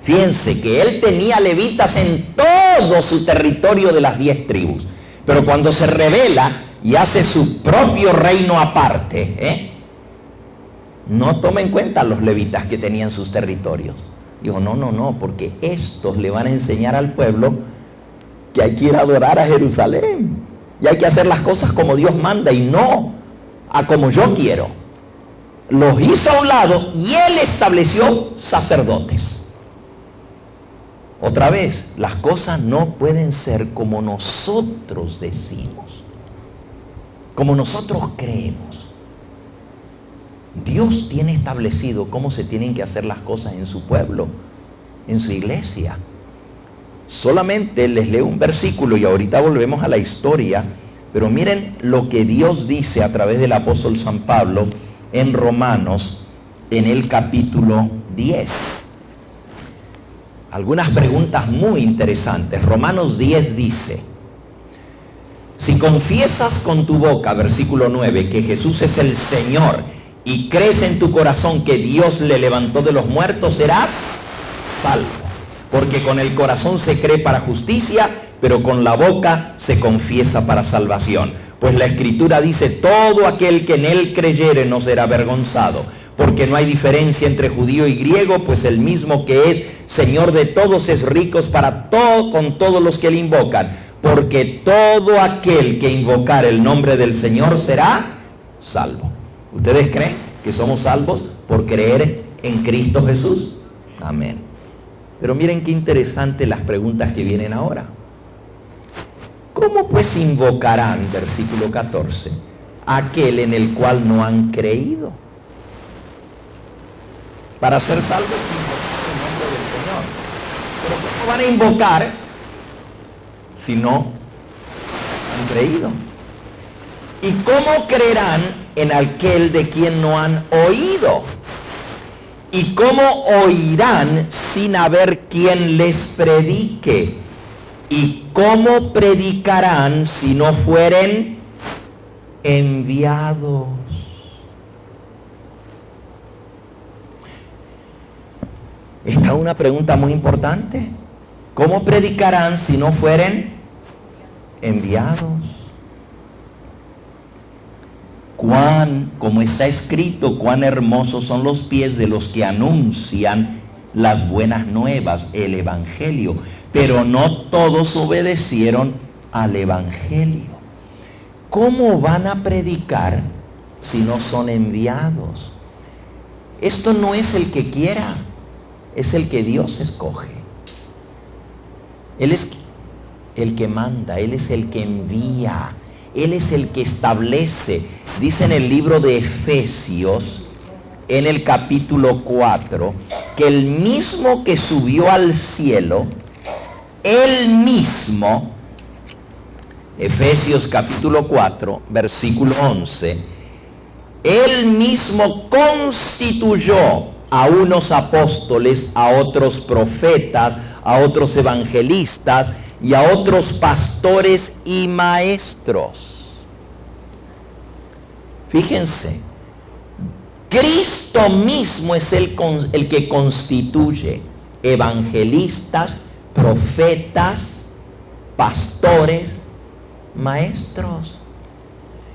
fíjense que él tenía levitas en todo su territorio de las 10 tribus, pero cuando se rebela y hace su propio reino aparte, no toma en cuenta a los levitas que tenían sus territorios. Dijo, no, porque estos le van a enseñar al pueblo que hay que ir a adorar a Jerusalén. Y hay que hacer las cosas como Dios manda y no a como yo quiero. Los hizo a un lado y Él estableció sacerdotes. Otra vez, las cosas no pueden ser como nosotros decimos, como nosotros creemos. Dios tiene establecido cómo se tienen que hacer las cosas en su pueblo, en su iglesia. Solamente les leo un versículo y ahorita volvemos a la historia, pero miren lo que Dios dice a través del apóstol San Pablo en Romanos, en el capítulo 10. Algunas preguntas muy interesantes. Romanos 10 dice: si confiesas con tu boca, versículo 9, que Jesús es el Señor, y crees en tu corazón que Dios le levantó de los muertos, serás salvo. Porque con el corazón se cree para justicia, pero con la boca se confiesa para salvación. Pues la Escritura dice, todo aquel que en él creyere no será avergonzado, porque no hay diferencia entre judío y griego, pues el mismo que es Señor de todos es rico para todo con todos los que le invocan, porque todo aquel que invocar el nombre del Señor será salvo. ¿Ustedes creen que somos salvos por creer en Cristo Jesús? Amén. Pero miren qué interesante las preguntas que vienen ahora. ¿Cómo pues invocarán, versículo 14, aquel en el cual no han creído? Para ser salvos, invocar el nombre del Señor. Pero ¿cómo van a invocar si no han creído? ¿Y cómo creerán en aquel de quien no han oído? ¿Y cómo oirán sin haber quien les predique? ¿Y cómo predicarán si no fueren enviados? Esta es una pregunta muy importante. ¿Cómo predicarán si no fueren enviados? Como está escrito, cuán hermosos son los pies de los que anuncian las buenas nuevas, el evangelio. Pero no todos obedecieron al evangelio. ¿Cómo van a predicar si no son enviados? Esto no es el que quiera, es el que Dios escoge. Él es el que manda, Él es el que envía, Él es el que establece. Dice en el libro de Efesios, en el capítulo 4, que el mismo que subió al cielo, Él mismo, Efesios capítulo 4, versículo 11, Él mismo constituyó a unos apóstoles, a otros profetas, a otros evangelistas y a otros pastores y maestros. Fíjense, Cristo mismo es el que constituye evangelistas, profetas, pastores, maestros.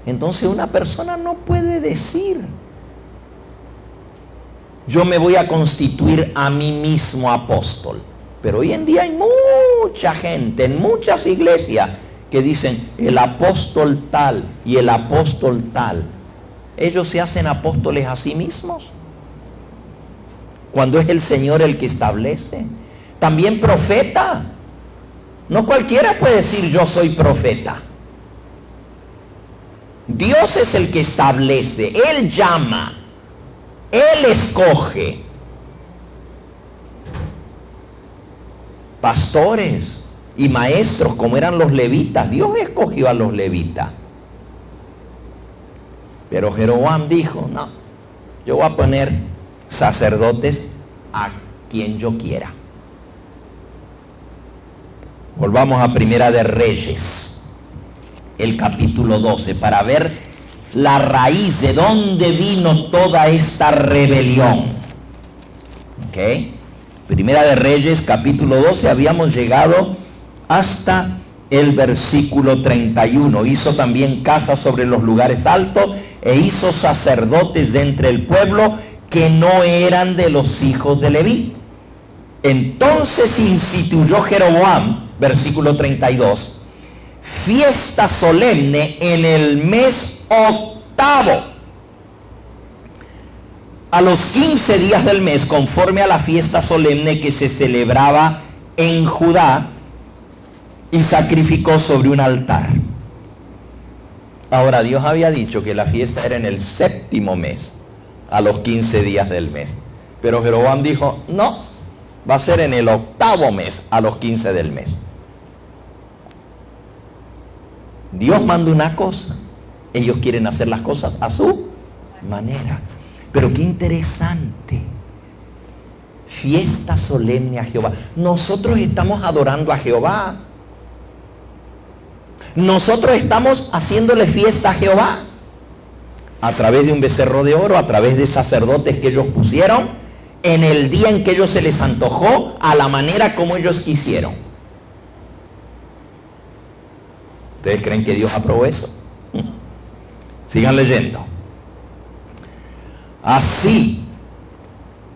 Entonces una persona no puede decir, yo me voy a constituir a mí mismo apóstol. Pero hoy en día hay mucha gente en muchas iglesias que dicen el apóstol tal y el apóstol tal. Ellos se hacen apóstoles a sí mismos, cuando es el Señor el que establece. También profeta. No cualquiera puede decir yo soy profeta. Dios es el que establece, Él llama, Él escoge. Pastores y maestros como eran los levitas, Dios escogió a los levitas. Pero Jeroboam dijo, no, yo voy a poner sacerdotes a quien yo quiera. Volvamos a Primera de Reyes, el capítulo 12, para ver la raíz de dónde vino toda esta rebelión. ¿Ok? Primera de Reyes, capítulo 12, habíamos llegado hasta el versículo 31. Hizo también casas sobre los lugares altos e hizo sacerdotes de entre el pueblo que no eran de los hijos de Leví. Entonces instituyó Jeroboam, versículo 32, fiesta solemne en el mes octavo, a los 15 días del mes, conforme a la fiesta solemne que se celebraba en Judá, y sacrificó sobre un altar. Ahora, Dios había dicho que la fiesta era en el séptimo mes, a los 15 días del mes. Pero Jeroboam dijo, no, va a ser en el octavo mes, a los 15 del mes. Dios manda una cosa, ellos quieren hacer las cosas a su manera. Pero qué interesante. Fiesta solemne a Jehová. Nosotros estamos adorando a Jehová. Nosotros estamos haciéndole fiesta a Jehová a través de un becerro de oro, a través de sacerdotes que ellos pusieron en el día en que ellos se les antojó, a la manera como ellos quisieron. ¿Ustedes creen que Dios aprobó eso? Sigan leyendo. Así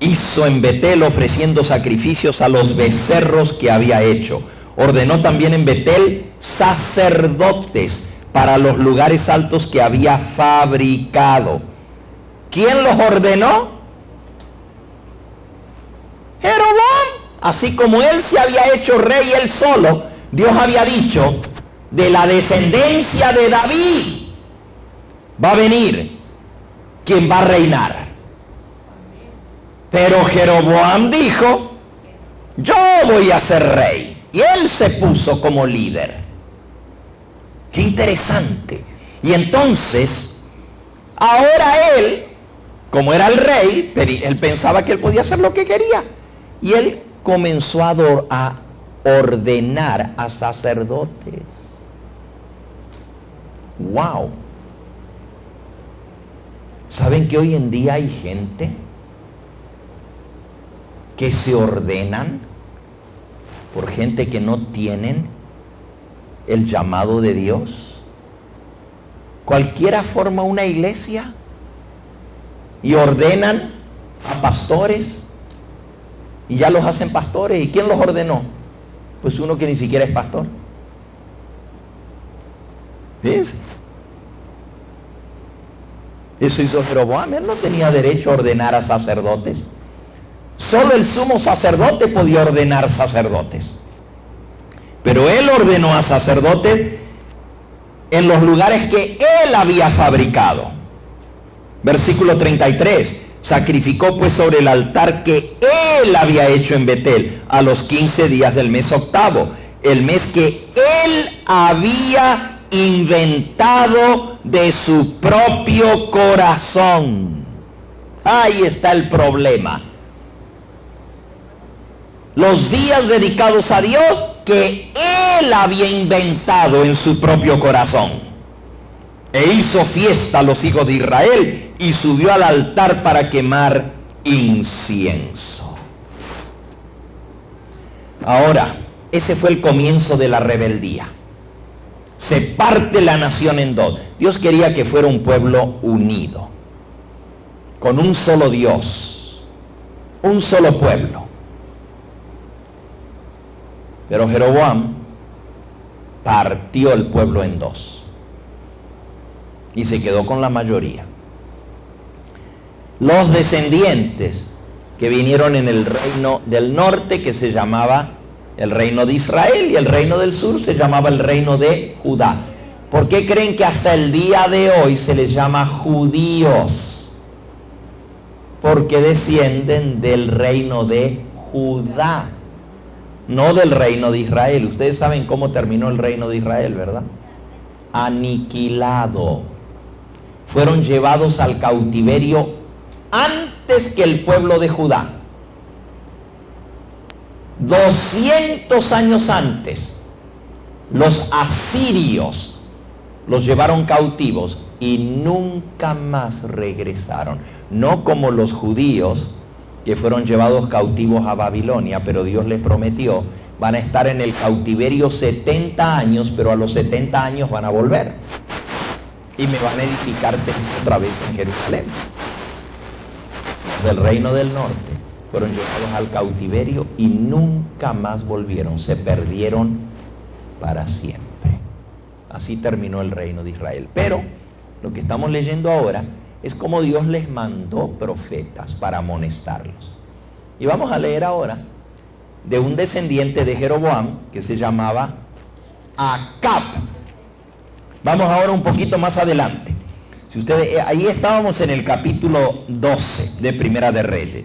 hizo en Betel, ofreciendo sacrificios a los becerros que había hecho. Ordenó también en Betel sacerdotes para los lugares altos que había fabricado. ¿Quién los ordenó? Jeroboam. Así como él se había hecho rey él solo, Dios había dicho, de la descendencia de David va a venir quien va a reinar. Pero Jeroboam dijo, yo voy a ser rey. Y él se puso como líder. Qué interesante. Y entonces, ahora él, como era el rey, él pensaba que él podía hacer lo que quería. Y él comenzó a ordenar a sacerdotes. ¡Wow! ¿Saben que hoy en día hay gente que se ordenan por gente que no tienen el llamado de Dios? Cualquiera forma una iglesia y ordenan a pastores y ya los hacen pastores. ¿Y quién los ordenó? Pues uno que ni siquiera es pastor. ¿Ves? Eso hizo Jeroboam. Él no tenía derecho a ordenar a sacerdotes. Solo el sumo sacerdote podía ordenar sacerdotes. Pero él ordenó a sacerdotes en los lugares que él había fabricado. Versículo 33. Sacrificó pues sobre el altar que él había hecho en Betel a los 15 días del mes octavo, el mes que él había inventado de su propio corazón. Ahí está el problema. Los días dedicados a Dios que él había inventado en su propio corazón. E hizo fiesta a los hijos de Israel y subió al altar para quemar incienso. Ahora, ese fue el comienzo de la rebeldía. Se parte la nación en dos. Dios quería que fuera un pueblo unido, con un solo Dios, un solo pueblo. Pero Jeroboam partió el pueblo en dos y se quedó con la mayoría. Los descendientes que vinieron en el reino del norte, que se llamaba el reino de Israel, y el reino del sur se llamaba el reino de Judá. ¿Por qué creen que hasta el día de hoy se les llama judíos? Porque descienden del reino de Judá, no del reino de Israel. Ustedes saben cómo terminó el reino de Israel, ¿verdad? Aniquilado. Fueron llevados al cautiverio antes que el pueblo de Judá. 200 años antes, los asirios los llevaron cautivos y nunca más regresaron. No como los judíos que fueron llevados cautivos a Babilonia, pero Dios les prometió, van a estar en el cautiverio 70 años, pero a los 70 años van a volver. Y me van a edificar otra vez en Jerusalén. Del reino del norte fueron llevados al cautiverio y nunca más volvieron. Se perdieron para siempre. Así terminó el reino de Israel. Pero lo que estamos leyendo ahora es como Dios les mandó profetas para amonestarlos. Y vamos a leer ahora de un descendiente de Jeroboam que se llamaba Acab. Vamos ahora un poquito más adelante. Si ustedes, ahí estábamos en el capítulo 12 de Primera de Reyes.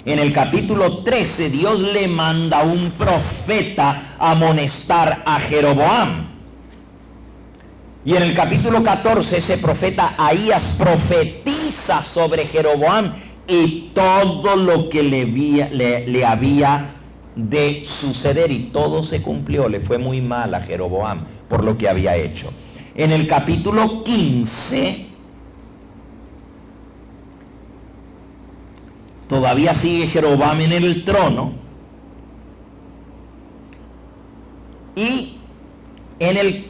En el capítulo 13 Dios le manda un profeta a amonestar a Jeroboam. Y en el capítulo 14 ese profeta Ahías profetiza sobre Jeroboam y todo lo que le había de suceder, y todo se cumplió. Le fue muy mal a Jeroboam por lo que había hecho. En el capítulo 15 todavía sigue Jeroboam en el trono, y en el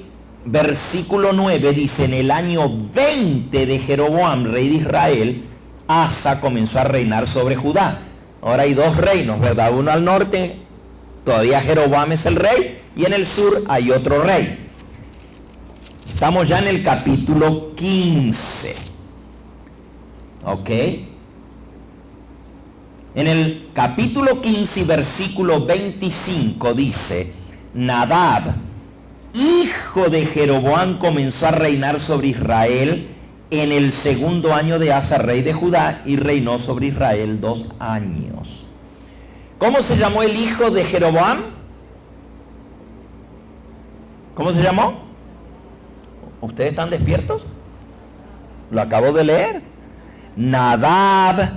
versículo 9 dice: en el año 20 de Jeroboam, rey de Israel, Asa comenzó a reinar sobre Judá. Ahora hay dos reinos, ¿verdad? Uno al norte, todavía Jeroboam es el rey, y en el sur hay otro rey. Estamos ya en el capítulo 15. ¿Ok? En el capítulo 15 y versículo 25 dice: Nadab, hijo de Jeroboam, comenzó a reinar sobre Israel en el segundo año de Asa, rey de Judá, y reinó sobre Israel 2 años. ¿Cómo se llamó el hijo de Jeroboam? ¿Cómo se llamó? ¿Ustedes están despiertos? Lo acabo de leer. Nadab,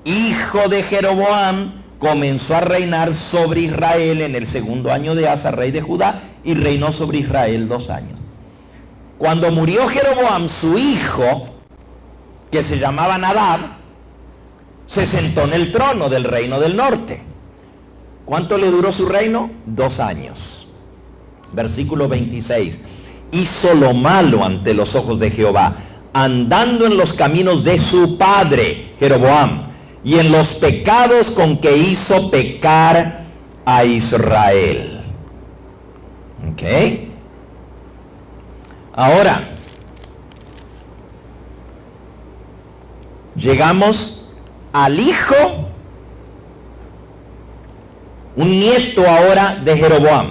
hijo de Jeroboam, comenzó a reinar sobre Israel en el segundo año de Asa, rey de Judá, y reinó sobre Israel 2 años. Cuando murió Jeroboam, su hijo, que se llamaba Nadab, se sentó en el trono del reino del norte. ¿Cuánto le duró su reino? 2 años. Versículo 26. Hizo lo malo ante los ojos de Jehová, andando en los caminos de su padre Jeroboam, y en los pecados con que hizo pecar a Israel. ¿Ok? Ahora, llegamos al hijo, un nieto ahora de Jeroboam.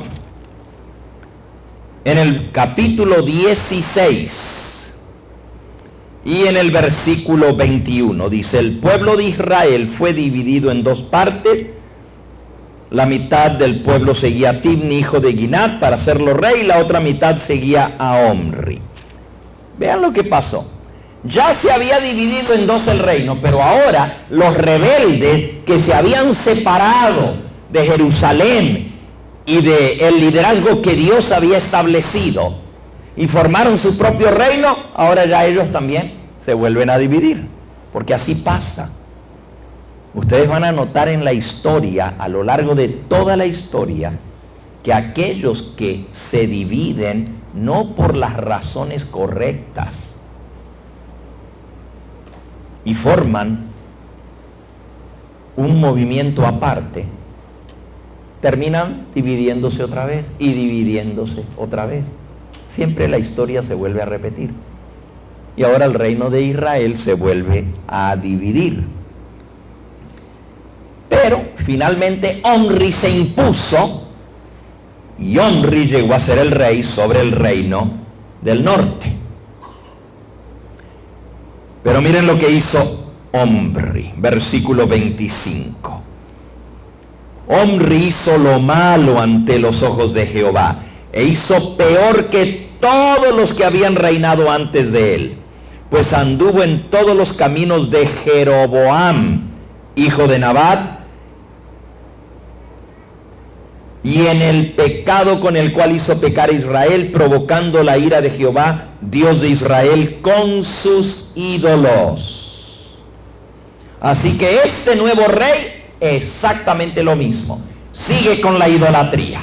En el capítulo 16 y en el versículo 21 dice: el pueblo de Israel fue dividido en 2 partes. La mitad del pueblo seguía a Tibni, hijo de Ginat, para hacerlo rey, y la otra mitad seguía a Omri. Vean lo que pasó. Ya se había dividido en 2 el reino, pero ahora los rebeldes que se habían separado de Jerusalén y del liderazgo que Dios había establecido y formaron su propio reino, ahora ya ellos también se vuelven a dividir, porque así pasa. Ustedes van a notar en la historia, a lo largo de toda la historia, que aquellos que se dividen no por las razones correctas y forman un movimiento aparte, terminan dividiéndose otra vez y dividiéndose otra vez. Siempre la historia se vuelve a repetir. Y ahora el reino de Israel se vuelve a dividir. Pero finalmente Omri se impuso y Omri llegó a ser el rey sobre el reino del norte. Pero miren lo que hizo Omri, versículo 25. Omri hizo lo malo ante los ojos de Jehová, e hizo peor que todos los que habían reinado antes de él, pues anduvo en todos los caminos de Jeroboam, hijo de Nabat, y en el pecado con el cual hizo pecar a Israel, provocando la ira de Jehová, Dios de Israel, con sus ídolos. Así que este nuevo rey, exactamente lo mismo, sigue con la idolatría.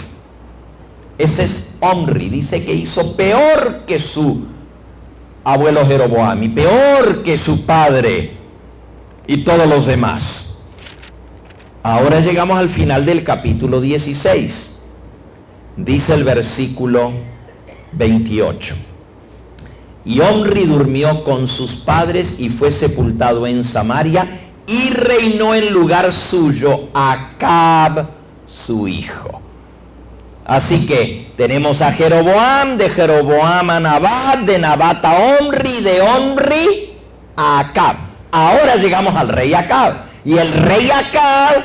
Ese es Omri, dice que hizo peor que su abuelo Jeroboam, y peor que su padre y todos los demás. Ahora llegamos al final del capítulo 16. Dice el versículo 28. Y Omri durmió con sus padres y fue sepultado en Samaria, y reinó en lugar suyo Acab, su hijo. Así que tenemos a Jeroboam, de Jeroboam a Nabat, de Nabat a Omri, de Omri a Acab. Ahora llegamos al rey Acab. Y el rey Acab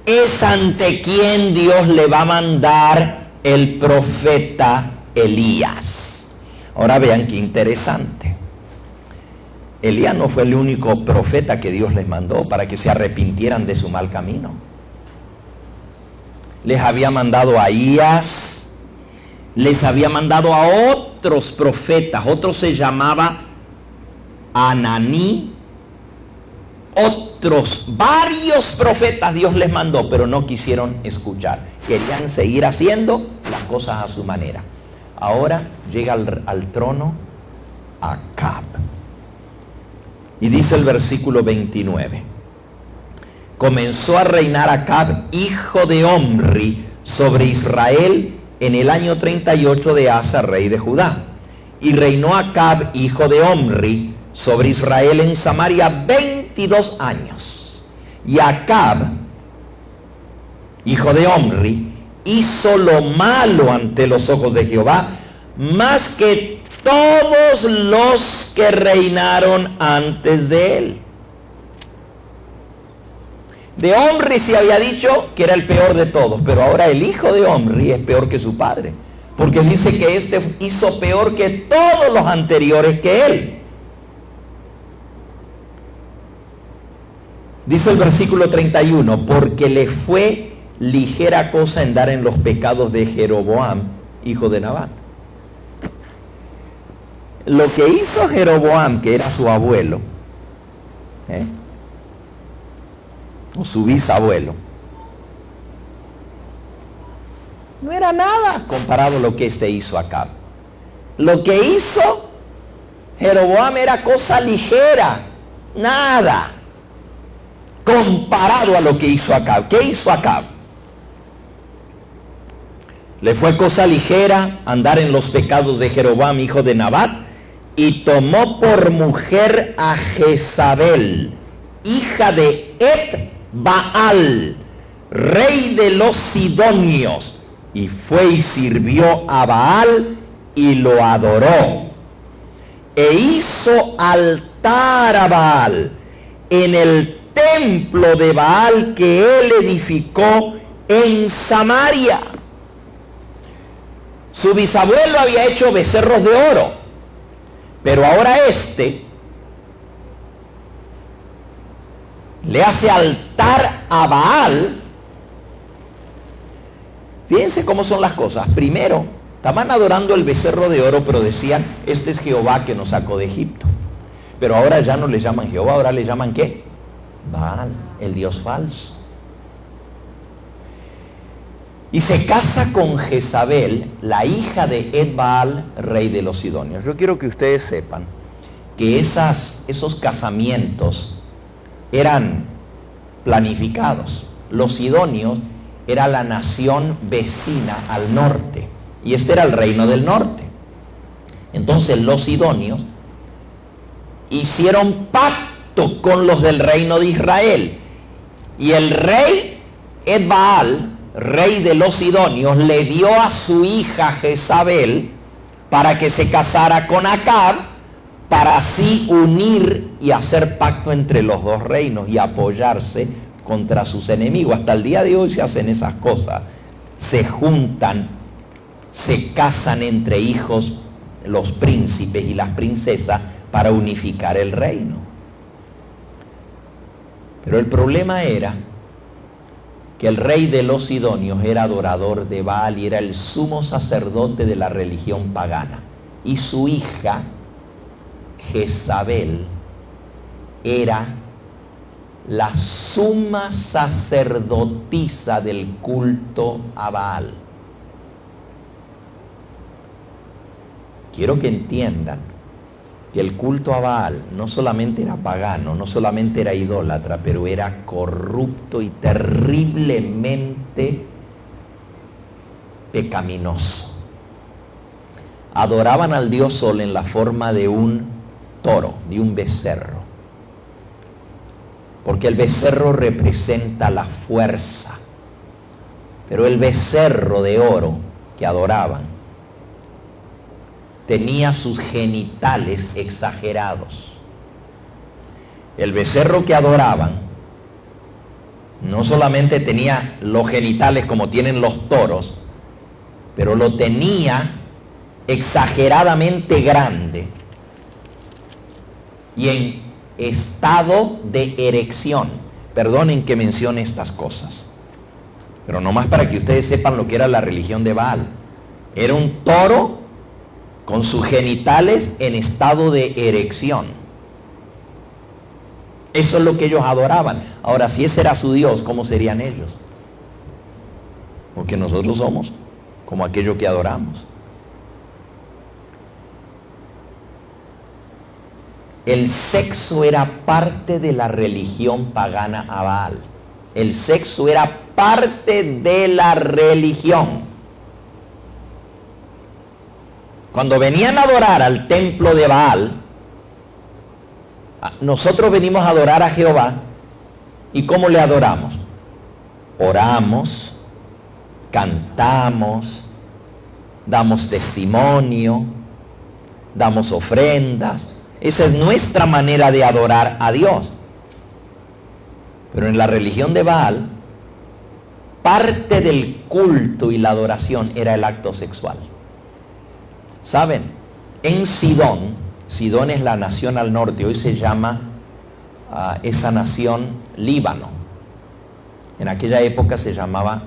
es ante quien Dios le va a mandar el profeta Elías. Ahora vean qué interesante. Elías no fue el único profeta que Dios les mandó para que se arrepintieran de su mal camino. Les había mandado a Ahías, les había mandado a otros profetas, otro se llamaba Ananí, varios profetas Dios les mandó, pero no quisieron escuchar. Querían seguir haciendo las cosas a su manera. Ahora llega al trono Acab. Y dice el versículo 29. Comenzó a reinar Acab, hijo de Omri, sobre Israel en el año 38 de Asa, rey de Judá. Y reinó Acab, hijo de Omri, sobre Israel en Samaria 22 años. Y Acab, hijo de Omri, hizo lo malo ante los ojos de Jehová, más que todos los que reinaron antes de él. De Omri se había dicho que era el peor de todos, pero ahora el hijo de Omri es peor que su padre, porque dice que este hizo peor que todos los anteriores que él. Dice el versículo 31, porque le fue ligera cosa andar en los pecados de Jeroboam, hijo de Nabat. Lo que hizo Jeroboam, que era su abuelo, o su bisabuelo, no era nada comparado a lo que se hizo Acab. Lo que hizo Jeroboam era cosa ligera, nada comparado a lo que hizo Acab. ¿Qué hizo Acab? Le fue cosa ligera andar en los pecados de Jeroboam, hijo de Nabat, y tomó por mujer a Jezabel, hija de Et-Baal, rey de los sidonios, y fue y sirvió a Baal y lo adoró. E hizo altar a Baal en el templo de Baal que él edificó en Samaria. Su bisabuelo había hecho becerros de oro, pero ahora le hace altar a Baal. Fíjense cómo son las cosas. Primero, estaban adorando el becerro de oro, pero decían, este es Jehová que nos sacó de Egipto. Pero ahora ya no le llaman Jehová, ahora le llaman ¿qué? Baal, el dios falso. Y se casa con Jezabel, la hija de Et-Baal, rey de los sidonios. Yo quiero que ustedes sepan que esos casamientos eran planificados. Los sidonios era la nación vecina al norte, y este era el reino del norte. Entonces los sidonios hicieron pacto con los del reino de Israel, y el rey Et-Baal, rey de los sidonios, le dio a su hija Jezabel para que se casara con Acab, para así unir y hacer pacto entre los dos reinos y apoyarse contra sus enemigos. Hasta el día de hoy se hacen esas cosas, se juntan, se casan entre hijos los príncipes y las princesas para unificar el reino. Pero el problema era que el rey de los sidonios era adorador de Baal y era el sumo sacerdote de la religión pagana, y su hija Jezabel era la suma sacerdotisa del culto a Baal. Quiero que entiendan que el culto a Baal no solamente era pagano, no solamente era idólatra, pero era corrupto y terriblemente pecaminoso. Adoraban al dios Sol en la forma de un toro, de un becerro, porque el becerro representa la fuerza, pero el becerro de oro que adoraban tenía sus genitales exagerados. El becerro que adoraban no solamente tenía los genitales como tienen los toros, pero lo tenía exageradamente grande y en estado de erección. Perdonen que mencione estas cosas, pero nomás para que ustedes sepan lo que era la religión de Baal. Era un toro con sus genitales en estado de erección. Eso es lo que ellos adoraban. Ahora, si ese era su Dios, ¿cómo serían ellos? Porque nosotros somos como aquello que adoramos. El sexo era parte de la religión pagana a Baal. El sexo era parte de la religión. Cuando venían a adorar al templo de Baal, nosotros venimos a adorar a Jehová. ¿Y cómo le adoramos? Oramos, cantamos, damos testimonio, damos ofrendas. Esa es nuestra manera de adorar a Dios. Pero en la religión de Baal, parte del culto y la adoración era el acto sexual. ¿Saben? En Sidón, Sidón es la nación al norte, hoy se llama esa nación Líbano. En aquella época se llamaba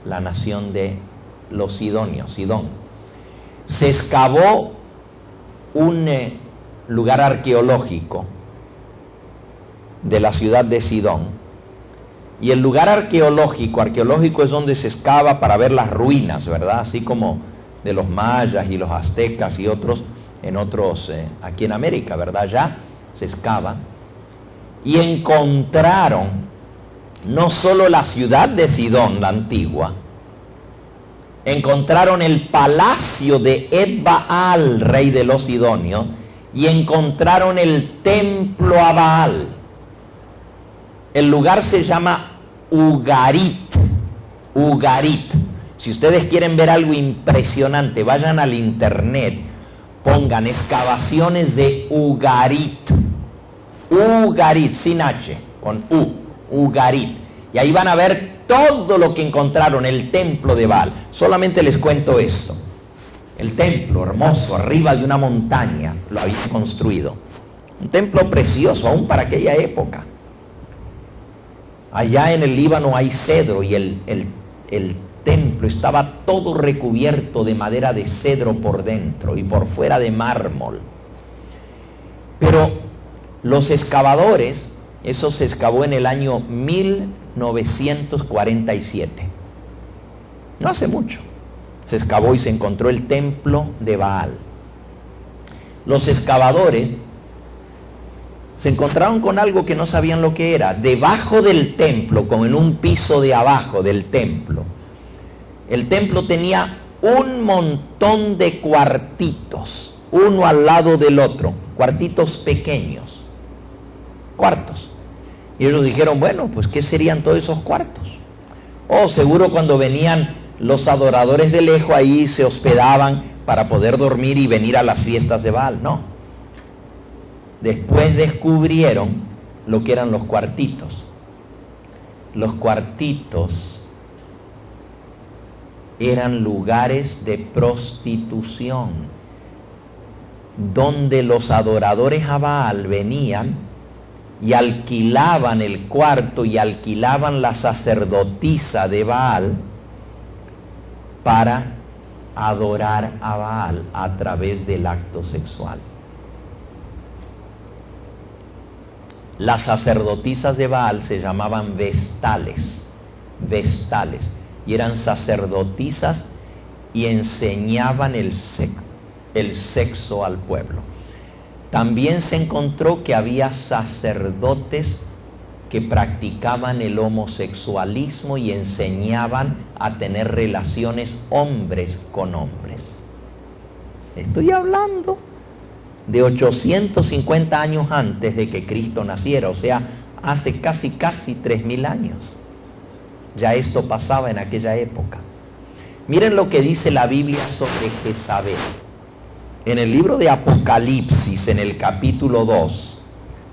la nación de los sidonios, Sidón. Se excavó un lugar arqueológico de la ciudad de Sidón, y el lugar arqueológico es donde se excava para ver las ruinas, ¿verdad? Así como de los mayas y los aztecas y otros, aquí en América, ¿verdad? Ya se excava, y encontraron no solo la ciudad de Sidón, la antigua, encontraron el palacio de Ed-Baal, rey de los sidonios, y encontraron el templo a Baal. El lugar se llama Ugarit. Ugarit. Si ustedes quieren ver algo impresionante, vayan al internet, pongan excavaciones de Ugarit. Ugarit, sin H, con U. Ugarit. Y ahí van a ver todo lo que encontraron, el templo de Baal. Solamente les cuento esto. El templo hermoso, arriba de una montaña, lo habían construido. Un templo precioso, aún para aquella época. Allá en el Líbano hay cedro, y el templo estaba todo recubierto de madera de cedro por dentro y por fuera de mármol. Pero los excavadores, eso se excavó en el año 1947. No hace mucho. Se excavó y se encontró el templo de Baal. Los excavadores se encontraron con algo que no sabían lo que era. Debajo del templo, como en un piso de abajo del templo, el templo tenía un montón de cuartitos, uno al lado del otro, cuartitos pequeños, cuartos. Y ellos dijeron, bueno, pues ¿qué serían todos esos cuartos? Oh, seguro cuando venían los adoradores de lejos ahí se hospedaban para poder dormir y venir a las fiestas de Baal. No. Después descubrieron lo que eran los cuartitos. Los cuartitos eran lugares de prostitución, donde los adoradores a Baal venían y alquilaban el cuarto y alquilaban la sacerdotisa de Baal para adorar a Baal a través del acto sexual. Las sacerdotisas de Baal se llamaban vestales, y eran sacerdotisas y enseñaban el sexo al pueblo. También se encontró que había sacerdotes que practicaban el homosexualismo y enseñaban a tener relaciones hombres con hombres. Estoy hablando de 850 años antes de que Cristo naciera, o sea, hace casi 3.000 años. Ya esto pasaba en aquella época. Miren lo que dice la Biblia sobre Jezabel. En el libro de Apocalipsis, en el capítulo 2,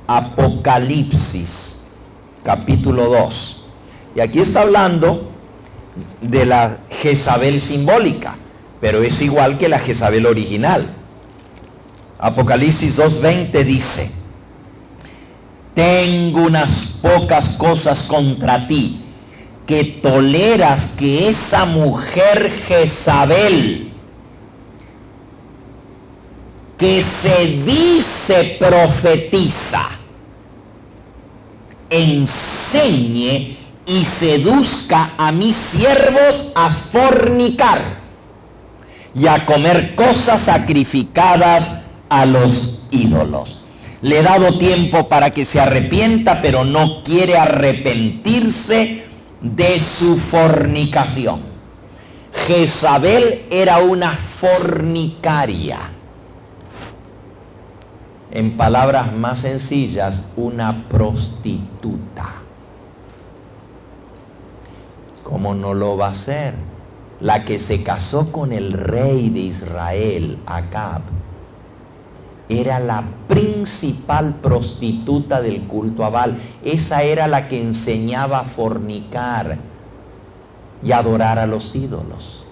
Apocalipsis, capítulo 2. Y aquí está hablando de la Jezabel simbólica, pero es igual que la Jezabel original. Apocalipsis 2:20 dice: tengo unas pocas cosas contra ti, que toleras que esa mujer Jezabel, que se dice profetiza, enseñe y seduzca a mis siervos a fornicar y a comer cosas sacrificadas a los ídolos. Le he dado tiempo para que se arrepienta, pero no quiere arrepentirse de su fornicación. Jezabel era una fornicaria. En palabras más sencillas, una prostituta. ¿Cómo no lo va a ser? La que se casó con el rey de Israel, Acab, era la principal prostituta del culto a Baal. Esa era la que enseñaba a fornicar y adorar a los ídolos.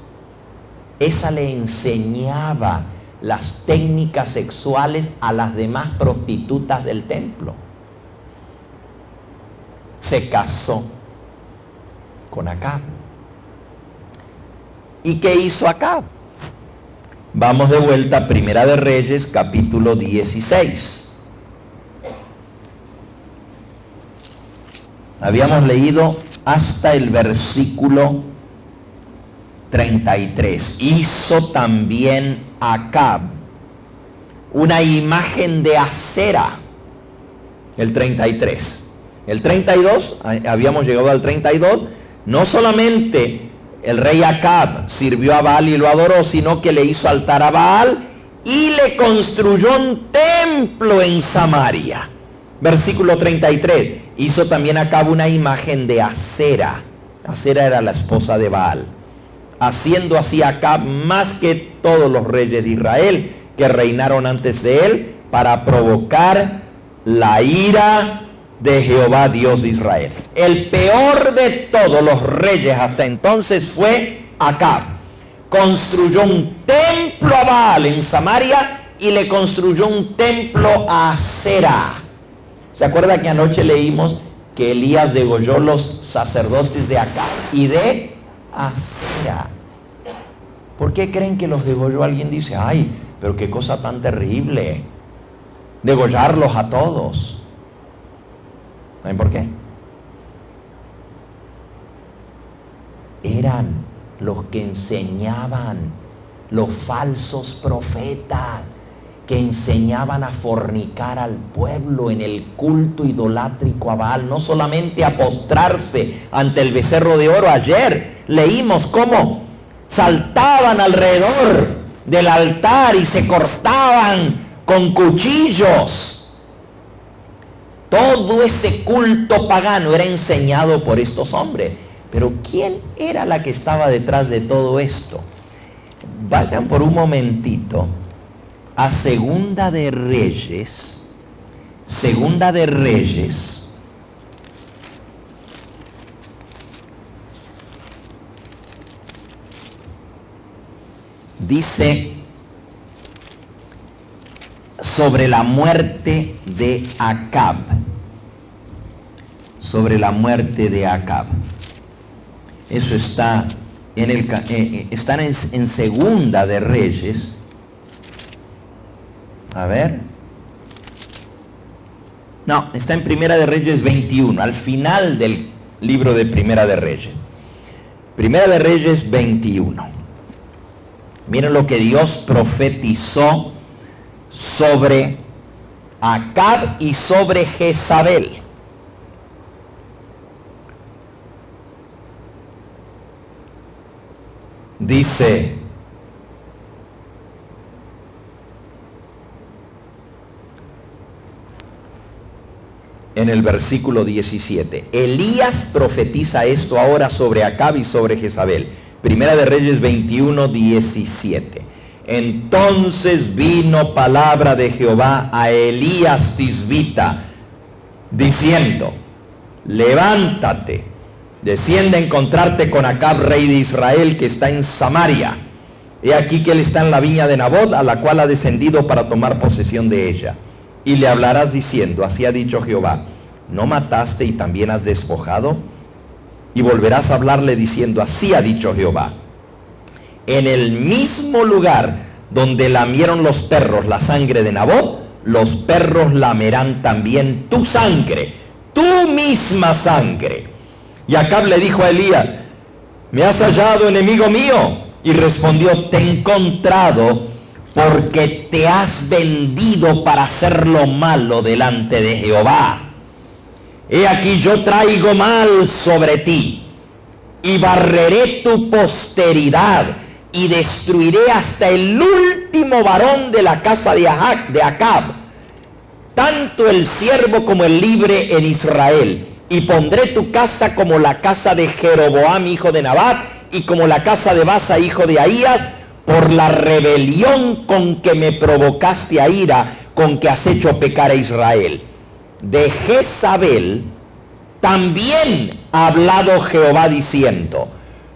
Esa le enseñaba las técnicas sexuales a las demás prostitutas del templo. Se casó con Acab. ¿Y qué hizo Acab? Vamos de vuelta a Primera de Reyes, capítulo 16. Habíamos leído hasta el versículo 33. Hizo también Acab una imagen de acera. El 33. El 32, habíamos llegado al 32. No solamente el rey Acab sirvió a Baal y lo adoró, sino que le hizo altar a Baal y le construyó un templo en Samaria. Versículo 33. Hizo también Acab una imagen de Acera. Acera era la esposa de Baal. Haciendo así Acab más que todos los reyes de Israel que reinaron antes de él, para provocar la ira de Jehová Dios de Israel. El peor de todos los reyes hasta entonces fue Acab. Construyó un templo a Baal en Samaria y le construyó un templo a Acera. ¿Se acuerda que anoche leímos que Elías degolló los sacerdotes de Acab y de Acera? ¿Por qué creen que los degolló? Alguien dice, ay, pero qué cosa tan terrible, degollarlos a todos. ¿Saben por qué? Eran los que enseñaban, los falsos profetas, que enseñaban a fornicar al pueblo en el culto idolátrico a Baal, no solamente a postrarse ante el becerro de oro. Ayer leímos cómo saltaban alrededor del altar y se cortaban con cuchillos. Todo ese culto pagano era enseñado por estos hombres. Pero ¿quién era la que estaba detrás de todo esto? Vayan por un momentito a Segunda de Reyes. Segunda de Reyes. Dice sobre la muerte de Acab. Sobre la muerte de Acab. Eso está están en Segunda de Reyes. A ver. No, está en Primera de Reyes 21, al final del libro de Primera de Reyes. Primera de Reyes 21. Miren lo que Dios profetizó sobre Acab y sobre Jezabel. Dice, en el versículo 17, Elías profetiza esto ahora sobre Acab y sobre Jezabel. Primera de Reyes 21, 17. Entonces vino palabra de Jehová a Elías Tisbita, diciendo, levántate, desciende a encontrarte con Acab, rey de Israel, que está en Samaria. He aquí que él está en la viña de Nabot, a la cual ha descendido para tomar posesión de ella. Y le hablarás diciendo, así ha dicho Jehová, ¿no mataste y también has despojado? Y volverás a hablarle diciendo, así ha dicho Jehová, en el mismo lugar donde lamieron los perros la sangre de Nabot, los perros lamerán también tu sangre, tu misma sangre. Y Acab le dijo a Elías, ¿me has hallado, enemigo mío? Y respondió, te he encontrado, porque te has vendido para hacer lo malo delante de Jehová. He aquí yo traigo mal sobre ti, y barreré tu posteridad, y destruiré hasta el último varón de la casa de Acab, tanto el siervo como el libre en Israel. Y pondré tu casa como la casa de Jeroboam, hijo de Nabat, y como la casa de Basa, hijo de Ahías, por la rebelión con que me provocaste a ira, con que has hecho pecar a Israel. De Jezabel también ha hablado Jehová diciendo: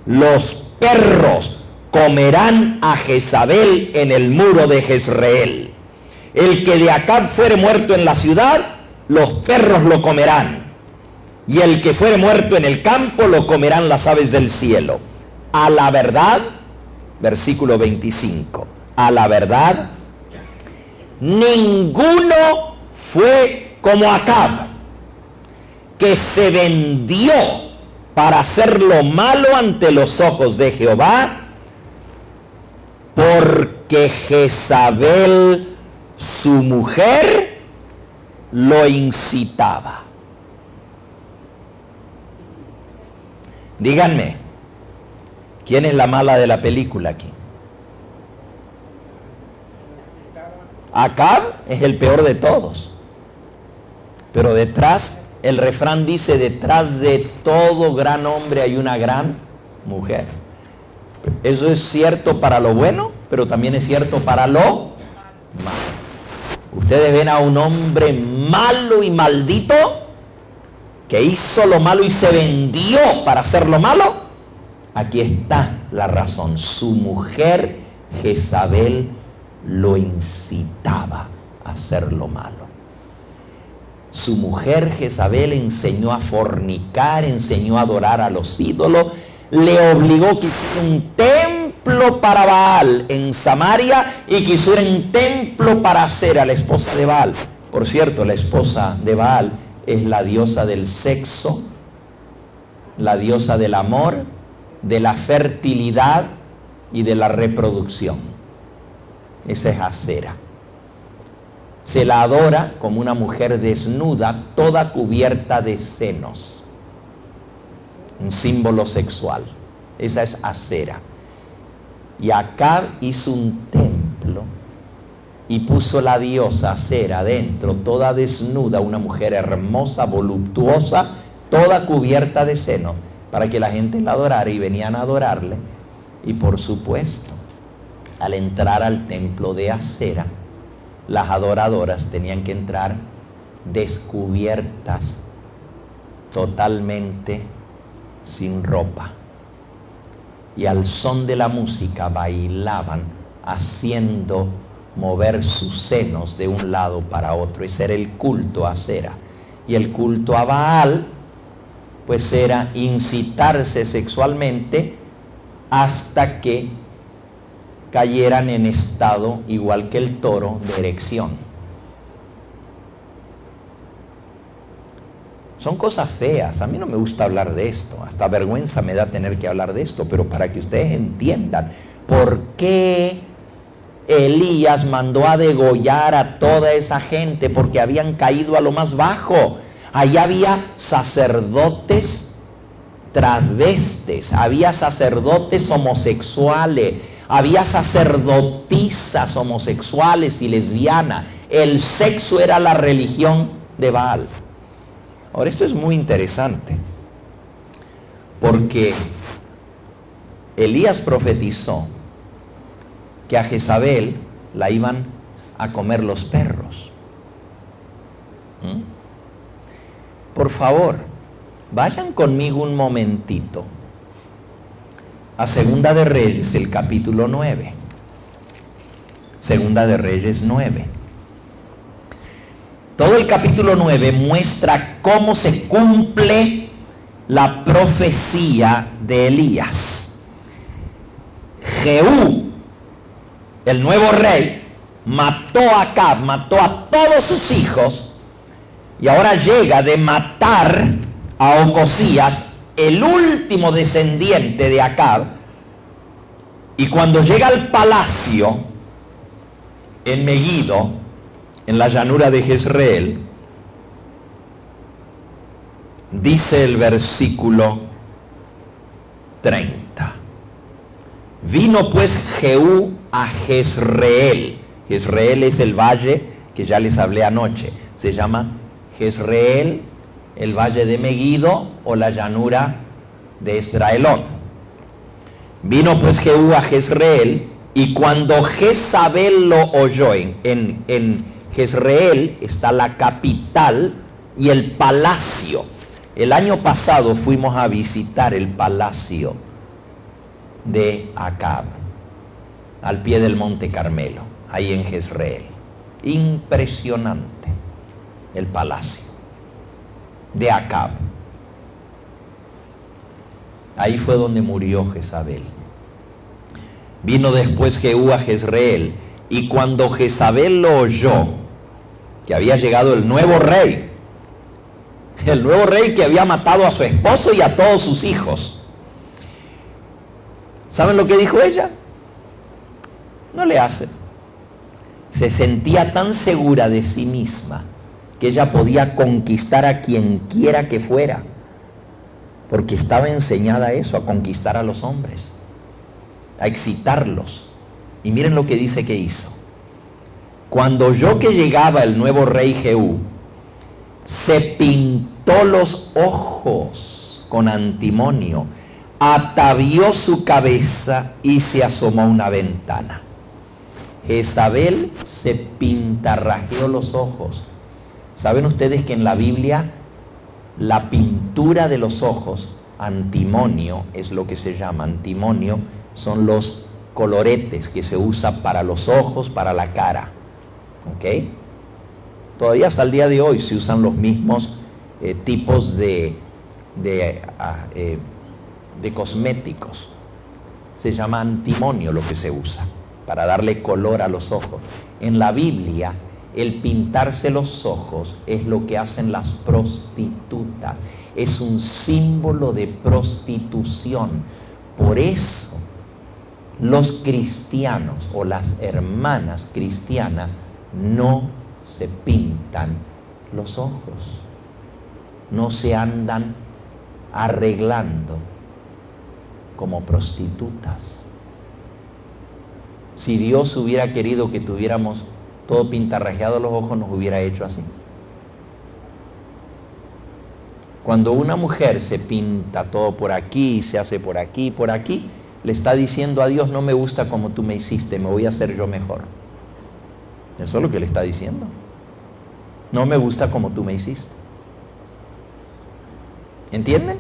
los perros comerán a Jezabel en el muro de Jezreel. El que de Acab fuere muerto en la ciudad, los perros lo comerán. Y el que fuere muerto en el campo, lo comerán las aves del cielo. A la verdad, versículo 25, a la verdad, ninguno fue como Acab, que se vendió para hacer lo malo ante los ojos de Jehová, porque Jezabel, su mujer, lo incitaba. Díganme, ¿quién es la mala de la película aquí? Acab es el peor de todos. Pero detrás, el refrán dice, detrás de todo gran hombre hay una gran mujer. Eso es cierto para lo bueno, pero también es cierto para lo malo. Ustedes ven a un hombre malo y maldito que hizo lo malo y se vendió para hacer lo malo. Aquí está la razón. Su mujer Jezabel lo incitaba a hacer lo malo. Su mujer Jezabel enseñó a fornicar, enseñó a adorar a los ídolos, le obligó que hiciera un templo para Baal en Samaria y que hiciera un templo para Acera, la esposa de Baal. Por cierto, la esposa de Baal es la diosa del sexo, la diosa del amor, de la fertilidad y de la reproducción. Esa es Acera. Se la adora como una mujer desnuda, toda cubierta de senos. Un símbolo sexual. Esa es Acera. Y Acab hizo un templo y puso la diosa Acera dentro, toda desnuda, una mujer hermosa, voluptuosa, toda cubierta de senos, para que la gente la adorara, y venían a adorarle. Y por supuesto, al entrar al templo de Acera, las adoradoras tenían que entrar descubiertas, totalmente sin ropa. Y al son de la música bailaban, haciendo mover sus senos de un lado para otro. Ese era el culto a Acera. Y el culto a Baal, pues era incitarse sexualmente hasta que cayeran en estado igual que el toro de erección. Son cosas feas. A mí no me gusta hablar de esto, hasta vergüenza me da tener que hablar de esto, pero para que ustedes entiendan por qué Elías mandó a degollar a toda esa gente, porque habían caído a lo más bajo. Allá había sacerdotes transvestes, había sacerdotes homosexuales, había sacerdotisas homosexuales y lesbianas. El sexo era la religión de Baal. Ahora, esto es muy interesante, porque Elías profetizó que a Jezabel la iban a comer los perros. Por favor, vayan conmigo un momentito a Segunda de Reyes, el capítulo 9. Segunda de Reyes 9. Todo el capítulo 9 muestra cómo se cumple la profecía de Elías. Jehú, el nuevo rey, mató a Acab, mató a todos sus hijos, y ahora llega de matar a Ocosías, el último descendiente de Acab. Y cuando llega al palacio, en Megiddo, en la llanura de Jezreel, dice el versículo 30. Vino pues Jehú a Jezreel. Jezreel es el valle que ya les hablé anoche. Se llama Jezreel, el valle de Megiddo o la llanura de Esdraelón. Vino pues Jehú a Jezreel, y cuando Jezabel lo oyó, en Jezreel está la capital y el palacio. El año pasado fuimos a visitar el palacio de Acab, al pie del monte Carmelo, ahí en Jezreel. Impresionante el palacio de Acab. Ahí fue donde murió Jezabel. Vino después Jehú a Jezreel, y cuando Jezabel lo oyó, que había llegado el nuevo rey que había matado a su esposo y a todos sus hijos, ¿saben lo que dijo ella? No le hace. Se sentía tan segura de sí misma que ella podía conquistar a quien quiera que fuera, porque estaba enseñada a eso, a conquistar a los hombres, a excitarlos. Y miren lo que dice que hizo. Cuando oyó que llegaba el nuevo rey Jehú, se pintó los ojos con antimonio, atavió su cabeza y se asomó a una ventana. Jezabel se pintarrajeó los ojos. ¿Saben ustedes que en la Biblia la pintura de los ojos, antimonio es lo que se llama? Antimonio son los coloretes que se usa para los ojos, para la cara. ¿Ok? Todavía hasta el día de hoy se usan los mismos tipos de cosméticos. Se llama antimonio lo que se usa para darle color a los ojos. En la Biblia, el pintarse los ojos es lo que hacen las prostitutas. Es un símbolo de prostitución. Por eso, los cristianos o las hermanas cristianas no se pintan los ojos. No se andan arreglando como prostitutas. Si Dios hubiera querido que tuviéramos todo pintarrajeado los ojos, nos hubiera hecho así. Cuando una mujer se pinta todo por aquí, se hace por aquí, le está diciendo a Dios: no me gusta como tú me hiciste, me voy a hacer yo mejor. Eso es lo que le está diciendo. No me gusta como tú me hiciste. ¿Entienden?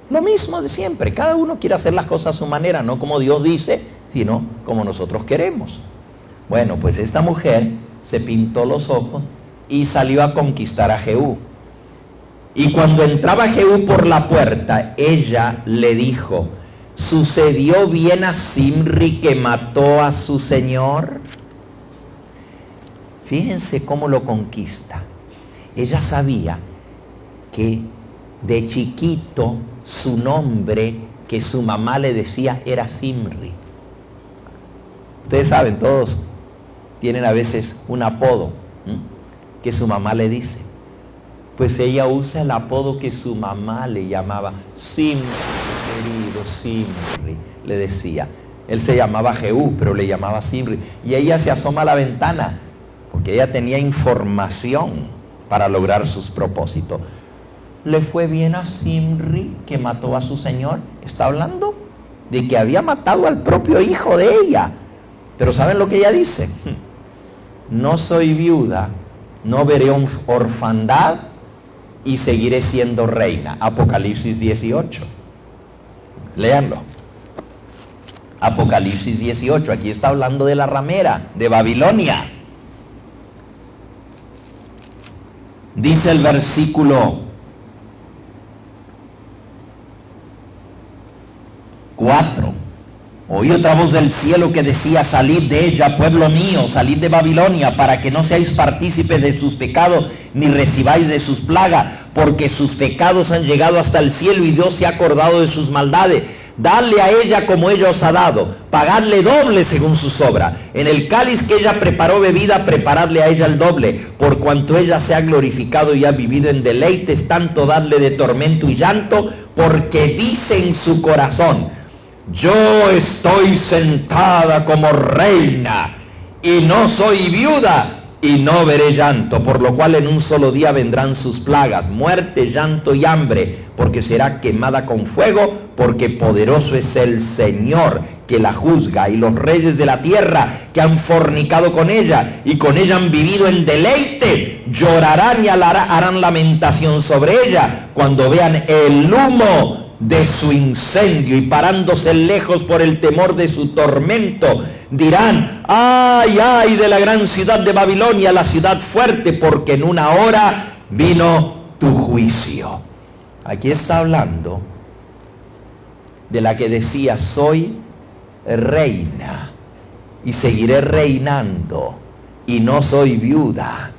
Lo mismo de siempre. Cada uno quiere hacer las cosas a su manera, no como Dios dice, sino como nosotros queremos. Bueno, pues esta mujer se pintó los ojos y salió a conquistar a Jehú. Y cuando entraba Jehú por la puerta, ella le dijo: ¿sucedió bien a Zimri que mató a su señor? Fíjense cómo lo conquista. Ella sabía que de chiquito su nombre que su mamá le decía era Zimri. Ustedes saben, todos tienen a veces un apodo que su mamá le dice. Pues ella usa el apodo que su mamá le llamaba. Zimri, querido Zimri, le decía. Él se llamaba Jehú, pero le llamaba Zimri. Y ella se asoma a la ventana, porque ella tenía información para lograr sus propósitos. ¿Le fue bien a Zimri que mató a su señor? Está hablando de que había matado al propio hijo de ella. Pero ¿saben lo que ella dice? No soy viuda, no veré orfandad y seguiré siendo reina. Apocalipsis 18. Léanlo. Apocalipsis 18. Aquí está hablando de la ramera de Babilonia. Dice el versículo 4. Oí otra voz del cielo que decía: salid de ella, pueblo mío, salid de Babilonia, para que no seáis partícipes de sus pecados, ni recibáis de sus plagas, porque sus pecados han llegado hasta el cielo y Dios se ha acordado de sus maldades. Dadle a ella como ella os ha dado, pagadle doble según sus obras. En el cáliz que ella preparó bebida, preparadle a ella el doble, por cuanto ella se ha glorificado y ha vivido en deleites, tanto dadle de tormento y llanto, porque dice en su corazón: yo estoy sentada como reina, y no soy viuda, y no veré llanto, por lo cual en un solo día vendrán sus plagas, muerte, llanto y hambre, porque será quemada con fuego, porque poderoso es el Señor que la juzga, y los reyes de la tierra que han fornicado con ella, y con ella han vivido en deleite, llorarán y harán lamentación sobre ella, cuando vean el humo de su incendio, y parándose lejos por el temor de su tormento, dirán: ay, ay de la gran ciudad de Babilonia, la ciudad fuerte, porque en una hora vino tu juicio. Aquí está hablando de la que decía: soy reina y seguiré reinando y no soy viuda.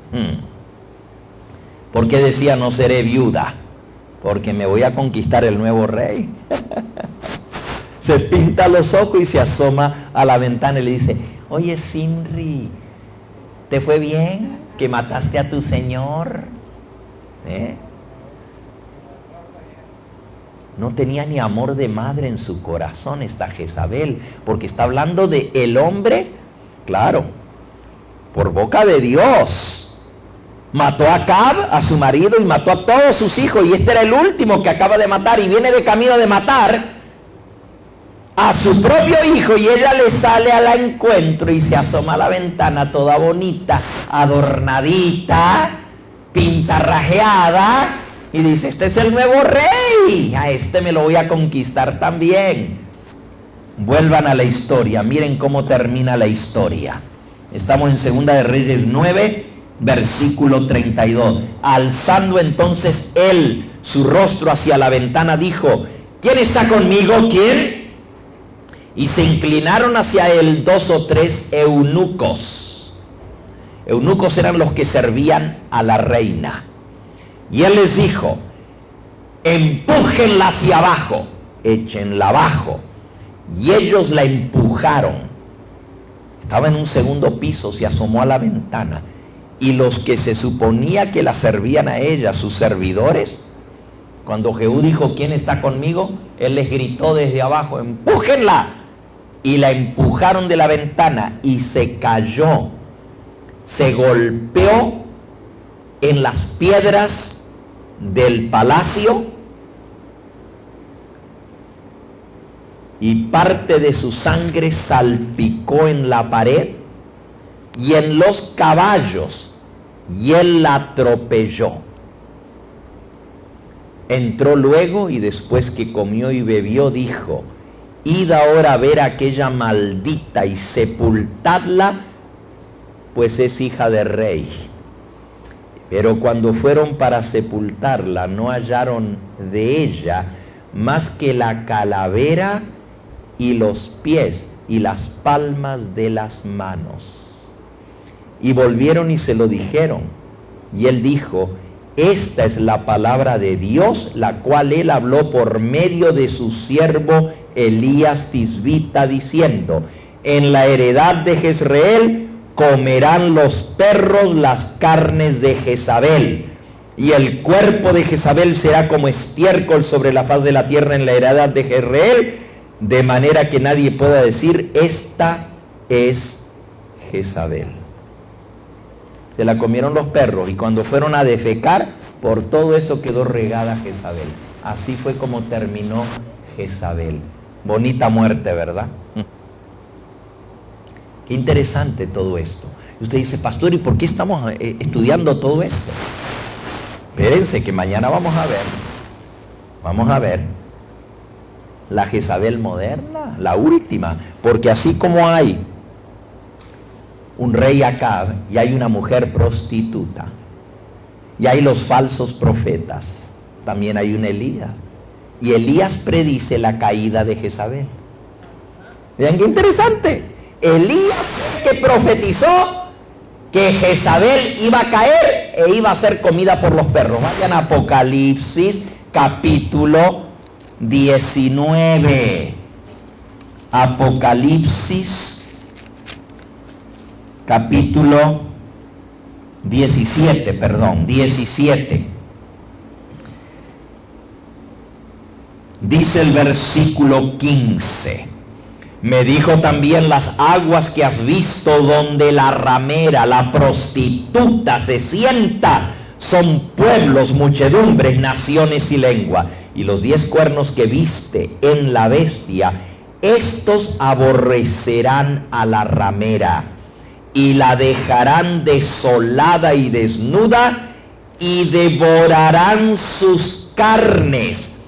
¿Por qué decía no seré viuda? Porque me voy a conquistar el nuevo rey. Se pinta los ojos y se asoma a la ventana y le dice: oye, Simri, ¿te fue bien que mataste a tu señor? No tenía ni amor de madre en su corazón esta Jezabel, porque está hablando de el hombre, claro, por boca de Dios. Mató a Acab, a su marido, y mató a todos sus hijos, y este era el último que acaba de matar, y viene de camino de matar a su propio hijo, y ella le sale al encuentro y se asoma a la ventana toda bonita, adornadita, pintarrajeada, y dice: este es el nuevo rey, a este me lo voy a conquistar también. Vuelvan a la historia, miren cómo termina la historia. Estamos en Segunda de Reyes 9, versículo 32. Alzando entonces él su rostro hacia la ventana, dijo: ¿quién está conmigo? ¿Quién? Y se inclinaron hacia él 2 o 3 eunucos. Eunucos eran los que servían a la reina. Y él les dijo: empújenla hacia abajo, échenla abajo. Y ellos la empujaron. Estaba en un segundo piso, se asomó a la ventana. Y los que se suponía que la servían a ella, sus servidores, cuando Jehú dijo: ¿quién está conmigo?, él les gritó desde abajo: empújenla. Y la empujaron de la ventana y se cayó, se golpeó en las piedras del palacio, y parte de su sangre salpicó en la pared y en los caballos, y él la atropelló. Entró luego, y después que comió y bebió, dijo: id ahora a ver a aquella maldita y sepultadla, pues es hija de rey. Pero cuando fueron para sepultarla, no hallaron de ella más que la calavera y los pies y las palmas de las manos. Y volvieron y se lo dijeron. Y él dijo: esta es la palabra de Dios, la cual él habló por medio de su siervo Elías Tisbita, diciendo: en la heredad de Jezreel comerán los perros las carnes de Jezabel, y el cuerpo de Jezabel será como estiércol sobre la faz de la tierra en la heredad de Jezreel, de manera que nadie pueda decir: esta es Jezabel. Se la comieron los perros, y cuando fueron a defecar, por todo eso quedó regada Jezabel. Así fue como terminó Jezabel. Bonita muerte, ¿verdad? Qué interesante todo esto. Y usted dice: pastor, ¿y por qué estamos estudiando todo esto? Espérense que mañana vamos a ver la Jezabel moderna, la última. Porque así como hay un rey Acab, y hay una mujer prostituta, y hay los falsos profetas, también hay un Elías. Y Elías predice la caída de Jezabel. Vean qué interesante. Elías que profetizó que Jezabel iba a caer e iba a ser comida por los perros. Vayan a Apocalipsis capítulo 19. Apocalipsis, capítulo 17, 17. Dice el versículo 15. Me dijo también: las aguas que has visto donde la ramera, la prostituta, se sienta, son pueblos, muchedumbres, naciones y lengua. Y los 10 cuernos que viste en la bestia, estos aborrecerán a la ramera y la dejarán desolada y desnuda, y devorarán sus carnes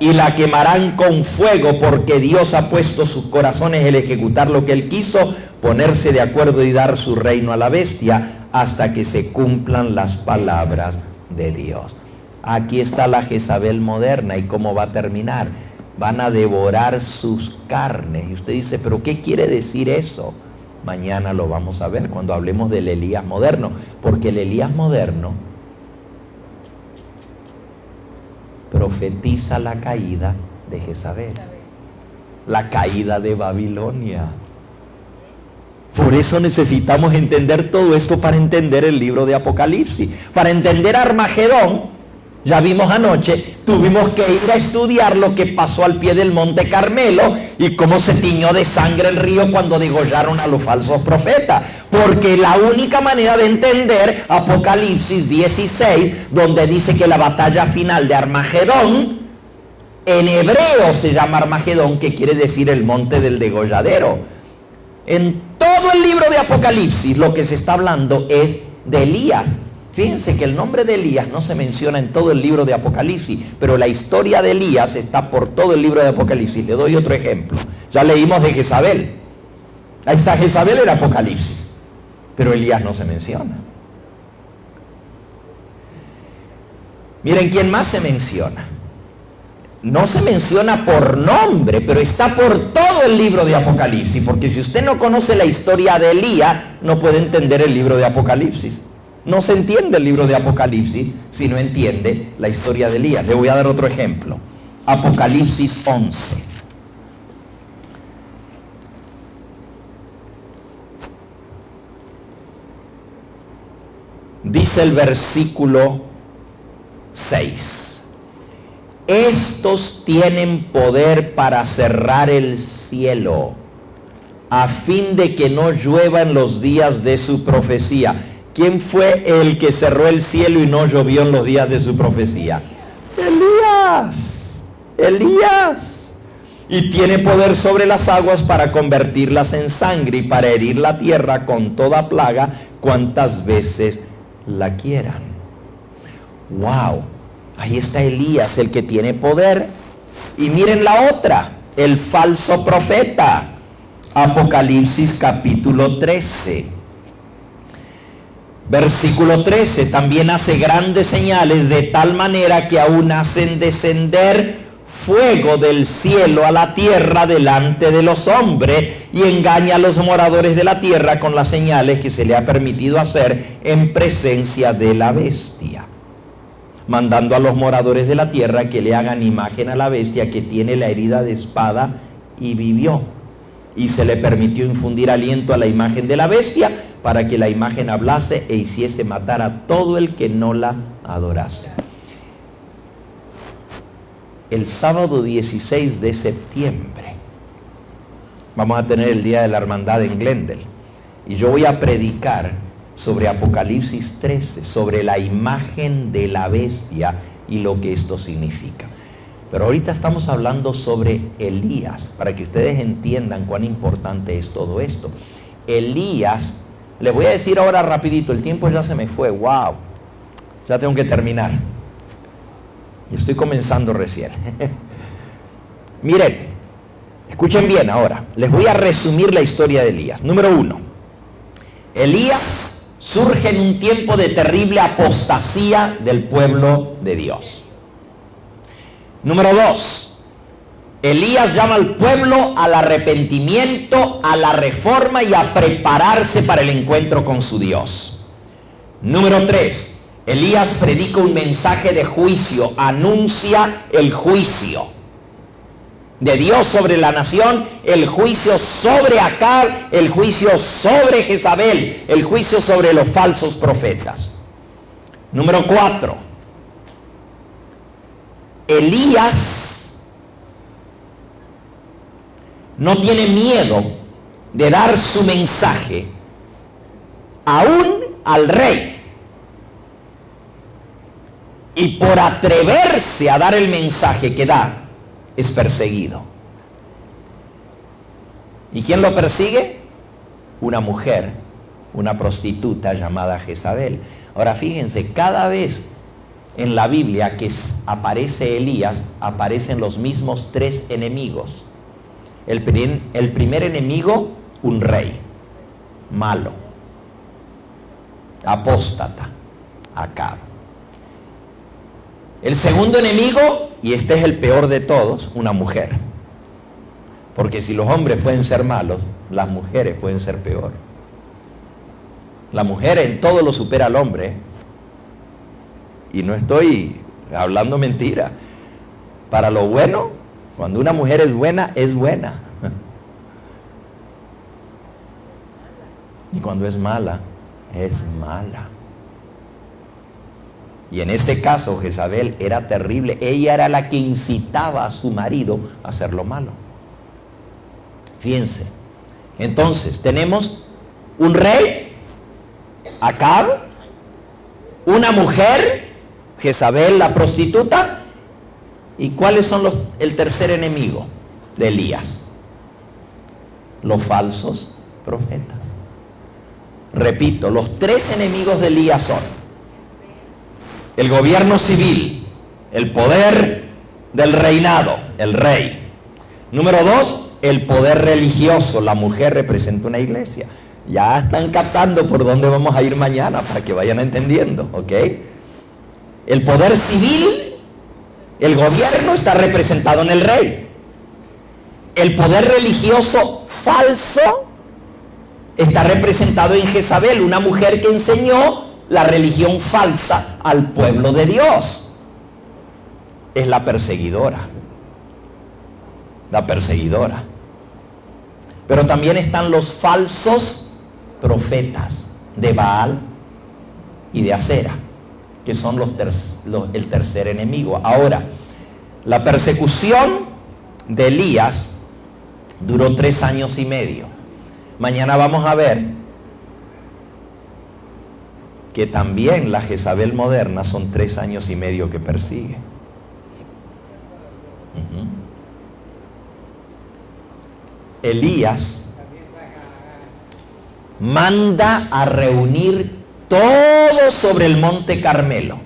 y la quemarán con fuego, porque Dios ha puesto sus corazones el ejecutar lo que Él quiso, ponerse de acuerdo y dar su reino a la bestia, hasta que se cumplan las palabras de Dios. Aquí está la Jezabel moderna. ¿Y cómo va a terminar? Van a devorar sus carnes. Y usted dice: ¿pero qué quiere decir eso? Mañana lo vamos a ver cuando hablemos del Elías moderno, porque el Elías moderno profetiza la caída de Jezabel, la caída de Babilonia. Por eso necesitamos entender todo esto para entender el libro de Apocalipsis. Para entender Armagedón, ya vimos anoche, tuvimos que ir a estudiar lo que pasó al pie del monte Carmelo y cómo se tiñó de sangre el río cuando degollaron a los falsos profetas. Porque la única manera de entender Apocalipsis 16, donde dice que la batalla final de Armagedón, en hebreo se llama Armagedón, que quiere decir el monte del degolladero. En todo el libro de Apocalipsis lo que se está hablando es de Elías. Fíjense que el nombre de Elías no se menciona en todo el libro de Apocalipsis, pero la historia de Elías está por todo el libro de Apocalipsis. Le doy otro ejemplo. Ya leímos de Jezabel. Ahí está Jezabel en Apocalipsis, pero Elías no se menciona. Miren quién más se menciona. No se menciona por nombre, pero está por todo el libro de Apocalipsis, porque si usted no conoce la historia de Elías, no puede entender el libro de Apocalipsis. No se entiende el libro de Apocalipsis si no entiende la historia de Elías. Le voy a dar otro ejemplo. Apocalipsis 11. Dice el versículo 6. Estos tienen poder para cerrar el cielo, a fin de que no llueva en los días de su profecía. ¿Quién fue el que cerró el cielo y no llovió en los días de su profecía? Elías. Elías. Y tiene poder sobre las aguas para convertirlas en sangre y para herir la tierra con toda plaga cuantas veces la quieran. Wow. Ahí está Elías, el que tiene poder. Y miren la otra, el falso profeta. Apocalipsis capítulo 13. Versículo 13, también hace grandes señales, de tal manera que aún hacen descender fuego del cielo a la tierra delante de los hombres, y engaña a los moradores de la tierra con las señales que se le ha permitido hacer en presencia de la bestia, mandando a los moradores de la tierra que le hagan imagen a la bestia que tiene la herida de espada y vivió, y se le permitió infundir aliento a la imagen de la bestia, para que la imagen hablase e hiciese matar a todo el que no la adorase. El sábado 16 de septiembre vamos a tener el Día de la Hermandad en Glendale, y yo voy a predicar sobre Apocalipsis 13, sobre la imagen de la bestia y lo que esto significa. Pero ahorita estamos hablando sobre Elías, para que ustedes entiendan cuán importante es todo esto. Elías, les voy a decir ahora rapidito, el tiempo ya se me fue, wow, ya tengo que terminar. Y estoy comenzando recién. Miren, escuchen bien ahora, les voy a resumir la historia de Elías. Número 1, Elías surge en un tiempo de terrible apostasía del pueblo de Dios. Número 2, Elías llama al pueblo al arrepentimiento, a la reforma y a prepararse para el encuentro con su Dios. Número 3, Elías predica un mensaje de juicio, anuncia el juicio. de Dios sobre la nación, el juicio sobre Acab, el juicio sobre Jezabel, el juicio sobre los falsos profetas. Número 4. Elías no tiene miedo de dar su mensaje aún al rey. Y por atreverse a dar el mensaje que da, es perseguido. ¿Y quién lo persigue? Una mujer, una prostituta llamada Jezabel. Ahora fíjense, cada vez en la Biblia que aparece Elías, aparecen los mismos 3 enemigos. El primer enemigo, un rey, malo, apóstata, Acab. El segundo enemigo, y este es el peor de todos, una mujer. Porque si los hombres pueden ser malos, las mujeres pueden ser peor. La mujer en todo lo supera al hombre. Y no estoy hablando mentira. Para lo bueno, cuando una mujer es buena, es buena. Y cuando es mala, es mala. Y en este caso Jezabel era terrible. Ella era la que incitaba a su marido a hacer lo malo. Fíjense. Entonces tenemos un rey, Acab, una mujer, Jezabel la prostituta. ¿Y cuáles son el tercer enemigo de Elías? Los falsos profetas. Repito, los 3 enemigos de Elías son el gobierno civil, el poder del reinado, el rey. Número 2, el poder religioso. La mujer representa una iglesia. Ya están captando por dónde vamos a ir mañana para que vayan entendiendo, ¿ok? El poder civil, el gobierno está representado en el rey. El poder religioso falso está representado en Jezabel, una mujer que enseñó la religión falsa al pueblo de Dios. Es la perseguidora. La perseguidora. Pero también están los falsos profetas de Baal y de Acera, que son el tercer enemigo. Ahora, la persecución de Elías duró 3 años y medio. Mañana vamos a ver que también la Jezabel moderna son 3 años y medio que persigue. Elías manda a reunir todo sobre el monte Carmelo.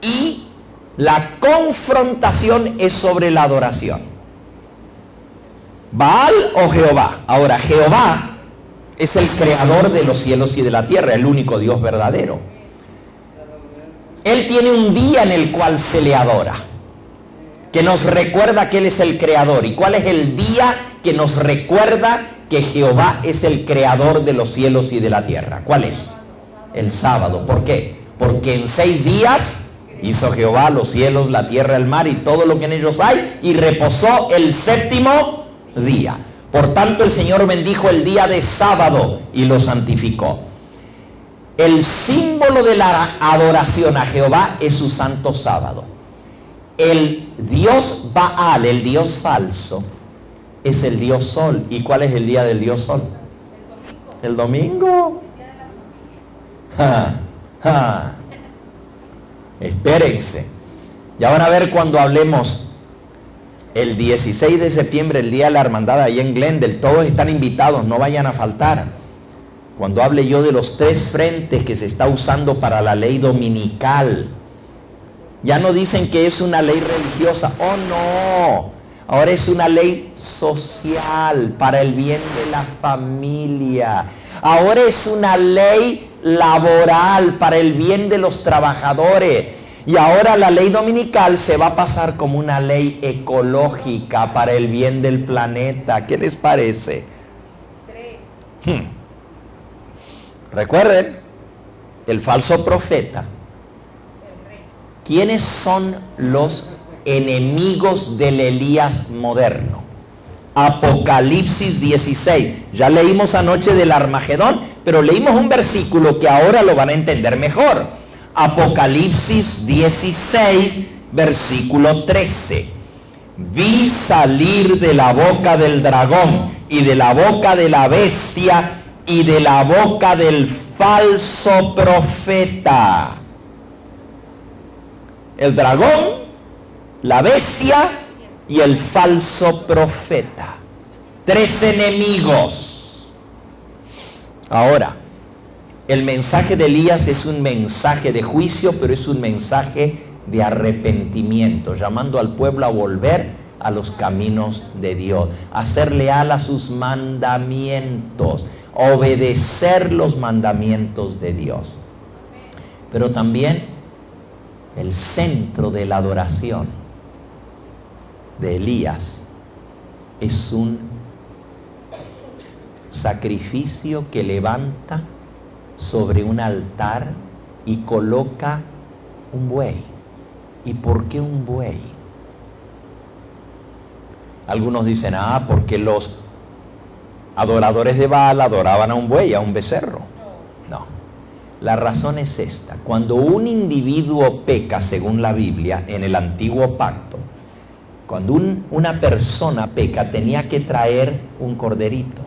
Y la confrontación es sobre la adoración. ¿Baal o Jehová? Ahora, Jehová es el creador de los cielos y de la tierra, el único Dios verdadero. Él tiene un día en el cual se le adora, que nos recuerda que Él es el creador. ¿Y cuál es el día que nos recuerda que Jehová es el creador de los cielos y de la tierra? ¿Cuál es? El sábado. ¿Por qué? Porque en 6 días hizo Jehová los cielos, la tierra, el mar y todo lo que en ellos hay, y reposó el 7º día. Por tanto, el Señor bendijo el día de sábado y lo santificó. El símbolo de la adoración a Jehová es su santo sábado. El Dios Baal, el Dios falso, es el Dios Sol. ¿Y cuál es el día del Dios Sol? El domingo. Espérense. Ya van a ver cuando hablemos el 16 de septiembre, el día de la hermandad ahí en Glendale. Todos están invitados, no vayan a faltar. Cuando hable yo de los 3 frentes que se está usando para la ley dominical. Ya no dicen que es una ley religiosa. Oh, no. Ahora es una ley social para el bien de la familia. Ahora es una ley laboral para el bien de los trabajadores. Y ahora la ley dominical se va a pasar como una ley ecológica para el bien del planeta. ¿Qué les parece? 3. Recuerden, el falso profeta. ¿Quiénes son los enemigos del Elías moderno. Apocalipsis 16. Ya leímos anoche del Armagedón, pero leímos un versículo que ahora lo van a entender mejor. Apocalipsis 16, versículo 13. Vi salir de la boca del dragón y de la boca de la bestia y de la boca del falso profeta. El dragón, la bestia y el falso profeta. 3 enemigos. Ahora, el mensaje de Elías es un mensaje de juicio, pero es un mensaje de arrepentimiento, llamando al pueblo a volver a los caminos de Dios, a ser leal a sus mandamientos, obedecer los mandamientos de Dios. Pero también el centro de la adoración de Elías es un sacrificio que levanta sobre un altar y coloca un buey. ¿Y por qué un buey? Algunos dicen, porque los adoradores de Baal adoraban a un buey, a un becerro. No. La razón es esta. Cuando un individuo peca, según la Biblia, en el antiguo pacto, cuando una persona peca, tenía que traer un corderito.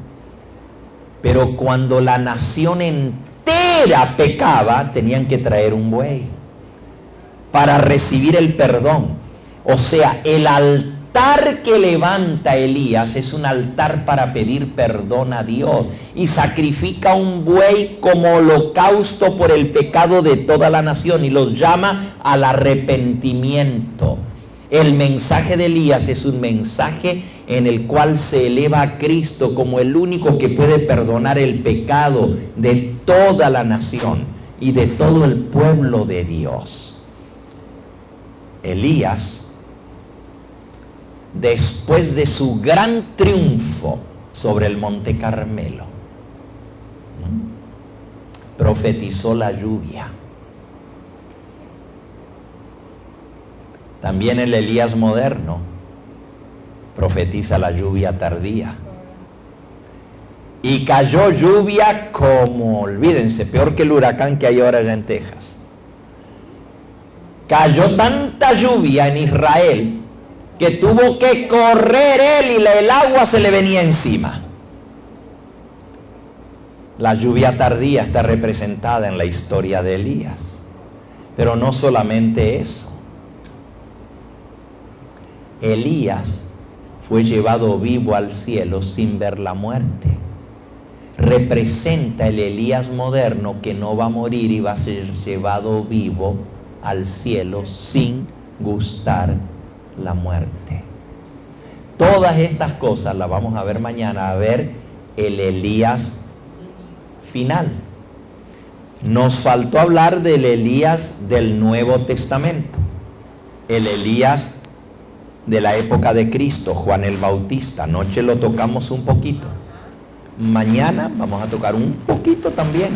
Pero cuando la nación entera pecaba, tenían que traer un buey para recibir el perdón. O sea, el altar que levanta Elías es un altar para pedir perdón a Dios, y sacrifica un buey como holocausto por el pecado de toda la nación, y los llama al arrepentimiento. El mensaje de Elías es un mensaje en el cual se eleva a Cristo como el único que puede perdonar el pecado de toda la nación y de todo el pueblo de Dios. Elías, después de su gran triunfo sobre el Monte Carmelo, profetizó la lluvia. También el Elías moderno profetiza la lluvia tardía. Y cayó lluvia como, olvídense, peor que el huracán que hay ahora allá en Texas. Cayó tanta lluvia en Israel que tuvo que correr él y el agua se le venía encima. La lluvia tardía está representada en la historia de Elías. Pero no solamente eso. Elías fue llevado vivo al cielo sin ver la muerte. Representa el Elías moderno que no va a morir y va a ser llevado vivo al cielo sin gustar la muerte. Todas estas cosas las vamos a ver mañana, a ver el Elías final. Nos faltó hablar del Elías del Nuevo Testamento, el Elías de la época de Cristo, Juan el Bautista. Anoche lo tocamos un poquito. Mañana vamos a tocar un poquito también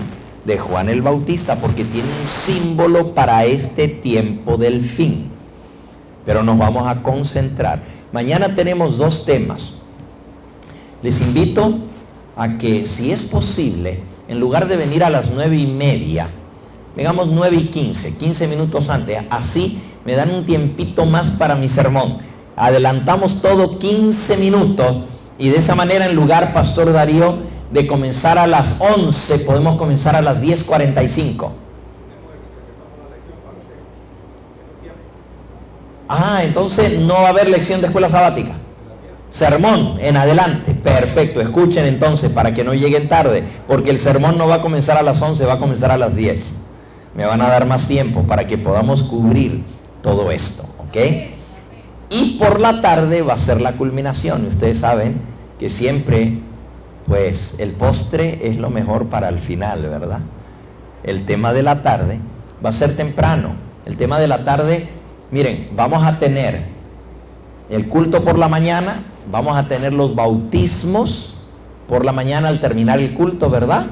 de Juan el Bautista, porque tiene un símbolo para este tiempo del fin. Pero nos vamos a concentrar. Mañana tenemos 2 temas. Les invito a que, si es posible, en lugar de venir a las 9:30, vengamos 9:15, 15 minutos antes. Así me dan un tiempito más para mi sermón. Adelantamos todo 15 minutos y de esa manera, en lugar, Pastor Darío, de comenzar a las 11, podemos comenzar a las 10:45. Entonces no va a haber lección de escuela sabática. Sermón en adelante. Perfecto. Escuchen entonces para que no lleguen tarde, porque el sermón no va a comenzar a las 11, va a comenzar a las 10. Me van a dar más tiempo para que podamos cubrir todo esto, ¿ok? Y por la tarde va a ser la culminación. Ustedes saben que siempre, pues, el postre es lo mejor para el final, ¿verdad? El tema de la tarde va a ser temprano. El tema de la tarde, miren, vamos a tener el culto por la mañana, vamos a tener los bautismos por la mañana al terminar el culto, ¿verdad?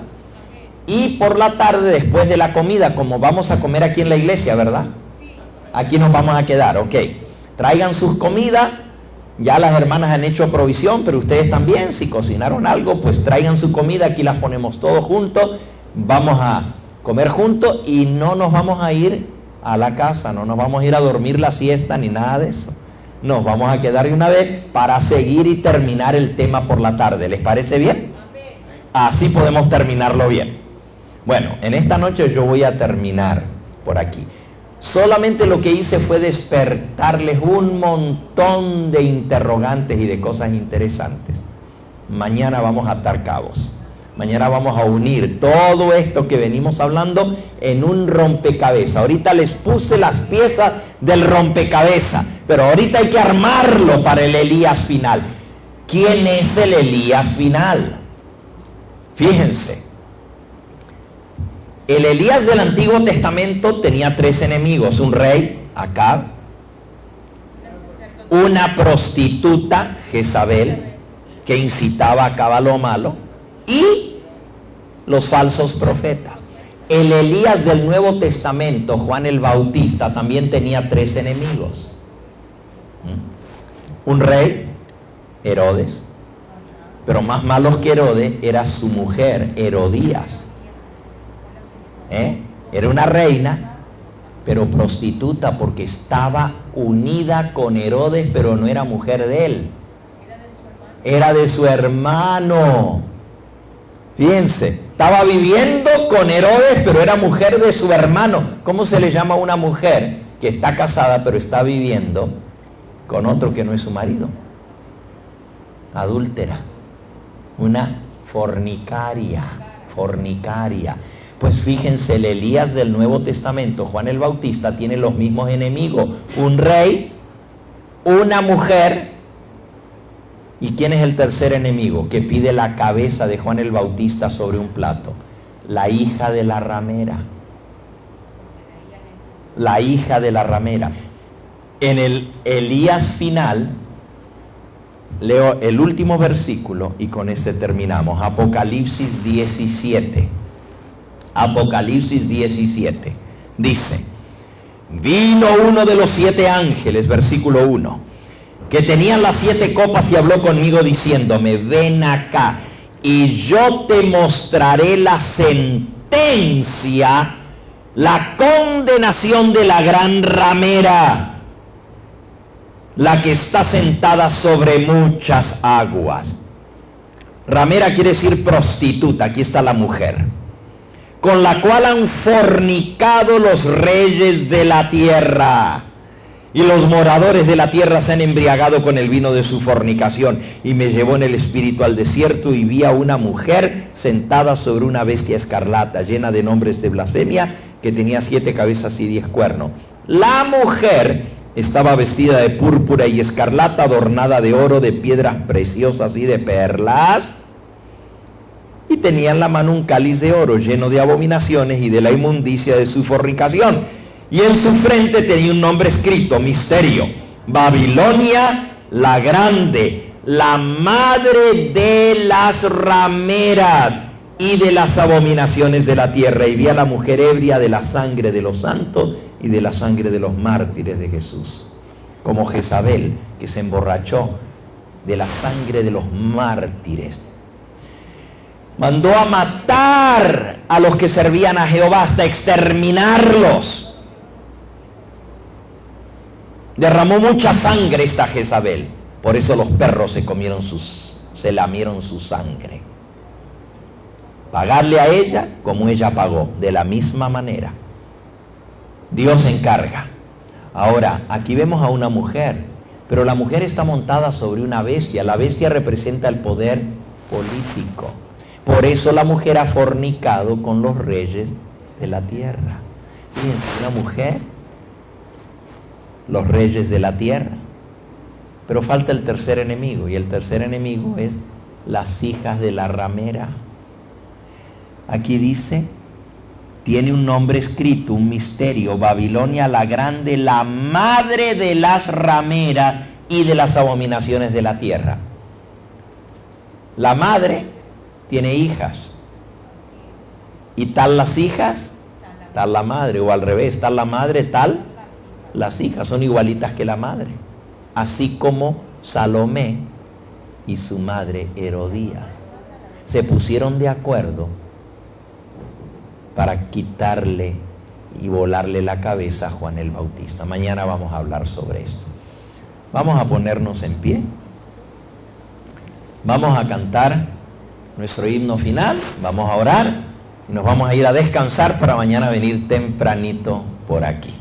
Y por la tarde, después de la comida, como vamos a comer aquí en la iglesia, ¿verdad? Aquí nos vamos a quedar, ok. traigan sus comidas. Ya las hermanas han hecho provisión, pero ustedes también, si cocinaron algo, pues traigan su comida, aquí las ponemos todos juntos, vamos a comer juntos y no nos vamos a ir a la casa, no nos vamos a ir a dormir la siesta ni nada de eso. Nos vamos a quedar de una vez para seguir y terminar el tema por la tarde. ¿Les parece bien? Así podemos terminarlo bien. Bueno, en esta noche yo voy a terminar por aquí. Solamente lo que hice fue despertarles un montón de interrogantes y de cosas interesantes. Mañana vamos a atar cabos. Mañana vamos a unir todo esto que venimos hablando en un rompecabezas. Ahorita les puse las piezas del rompecabezas, pero ahorita hay que armarlo para el Elías final. ¿Quién es el Elías final? Fíjense. El Elías del Antiguo Testamento tenía 3 enemigos: un rey, Acab, una prostituta, Jezabel, que incitaba a Acab a lo malo, y los falsos profetas. El Elías del Nuevo Testamento, Juan el Bautista, también tenía 3 enemigos: un rey, Herodes, pero más malos que Herodes era su mujer, Herodías. Era una reina, pero prostituta, porque estaba unida con Herodes, pero no era mujer de él, era de su hermano. Fíjense, estaba viviendo con Herodes, pero era mujer de su hermano. ¿Cómo se le llama a una mujer que está casada, pero está viviendo con otro que no es su marido? Adúltera, una fornicaria. Pues fíjense, el Elías del Nuevo Testamento, Juan el Bautista, tiene los mismos enemigos: un rey, una mujer. ¿Y quién es el tercer enemigo que pide la cabeza de Juan el Bautista sobre un plato? La hija de la ramera. La hija de la ramera. En el Elías final, leo el último versículo y con ese terminamos. Apocalipsis 17. Apocalipsis 17. Dice: vino uno de los 7 ángeles, versículo 1, que tenían las 7 copas, y habló conmigo diciéndome: ven acá, y yo te mostraré la sentencia, la condenación de la gran ramera, la que está sentada sobre muchas aguas. Ramera quiere decir prostituta, aquí está la mujer, con la cual han fornicado los reyes de la tierra, y los moradores de la tierra se han embriagado con el vino de su fornicación. Y me llevó en el espíritu al desierto, y vi a una mujer sentada sobre una bestia escarlata, llena de nombres de blasfemia, que tenía 7 cabezas y 10 cuernos. La mujer estaba vestida de púrpura y escarlata, adornada de oro, de piedras preciosas y de perlas, y tenía en la mano un cáliz de oro lleno de abominaciones y de la inmundicia de su fornicación. Y en su frente tenía un nombre escrito: Misterio, Babilonia la grande, la madre de las rameras y de las abominaciones de la tierra. Y vi a la mujer ebria de la sangre de los santos y de la sangre de los mártires de Jesús, como Jezabel, que se emborrachó de la sangre de los mártires. Mandó a matar a los que servían a Jehová, hasta exterminarlos. Derramó mucha sangre esta Jezabel, por eso los perros se lamieron su sangre. Pagarle a ella como ella pagó, de la misma manera. Dios se encarga. Ahora, aquí vemos a una mujer, pero la mujer está montada sobre una bestia. La bestia representa el poder político. Por eso la mujer ha fornicado con los reyes de la tierra. Fíjense, una mujer, los reyes de la tierra. Pero falta el tercer enemigo, y el tercer enemigo es las hijas de la ramera. Aquí dice, tiene un nombre escrito, un misterio: Babilonia la grande, la madre de las rameras y de las abominaciones de la tierra. La madre tiene hijas, y tal las hijas, tal la madre, o al revés, tal la madre, tal las hijas, son igualitas que la madre. así como Salomé y su madre Herodías se pusieron de acuerdo para quitarle y volarle la cabeza a Juan el Bautista. Mañana vamos a hablar sobre esto. Vamos a ponernos en pie. Vamos a cantar nuestro himno final, vamos a orar y nos vamos a ir a descansar para mañana venir tempranito por aquí.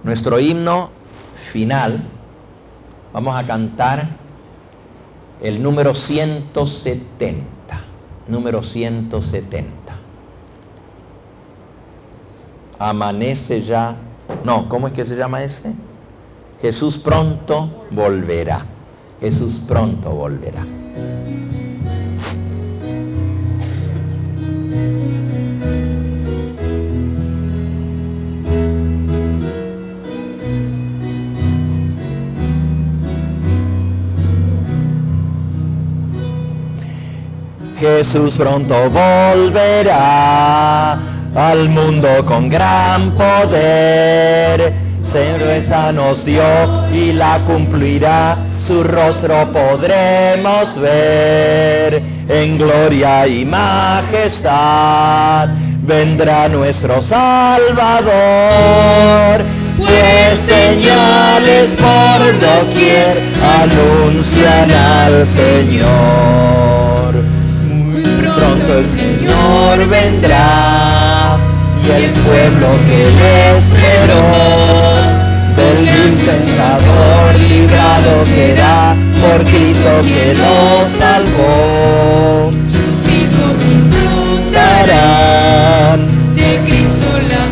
Nuestro himno final, vamos a cantar el número 170. Número 170. Amanece ya. No, ¿cómo es que se llama ese? Jesús pronto volverá. Jesús pronto volverá. Jesús pronto volverá al mundo con gran poder. Promesa nos dio y la cumplirá, su rostro podremos ver. En gloria y majestad vendrá nuestro Salvador. Pues señales por doquier anuncian al Señor. Muy pronto el Señor vendrá y el pueblo que le esperó del vil pecador librado será por Cristo que lo salvó. Sus hijos disfrutarán de Cristo la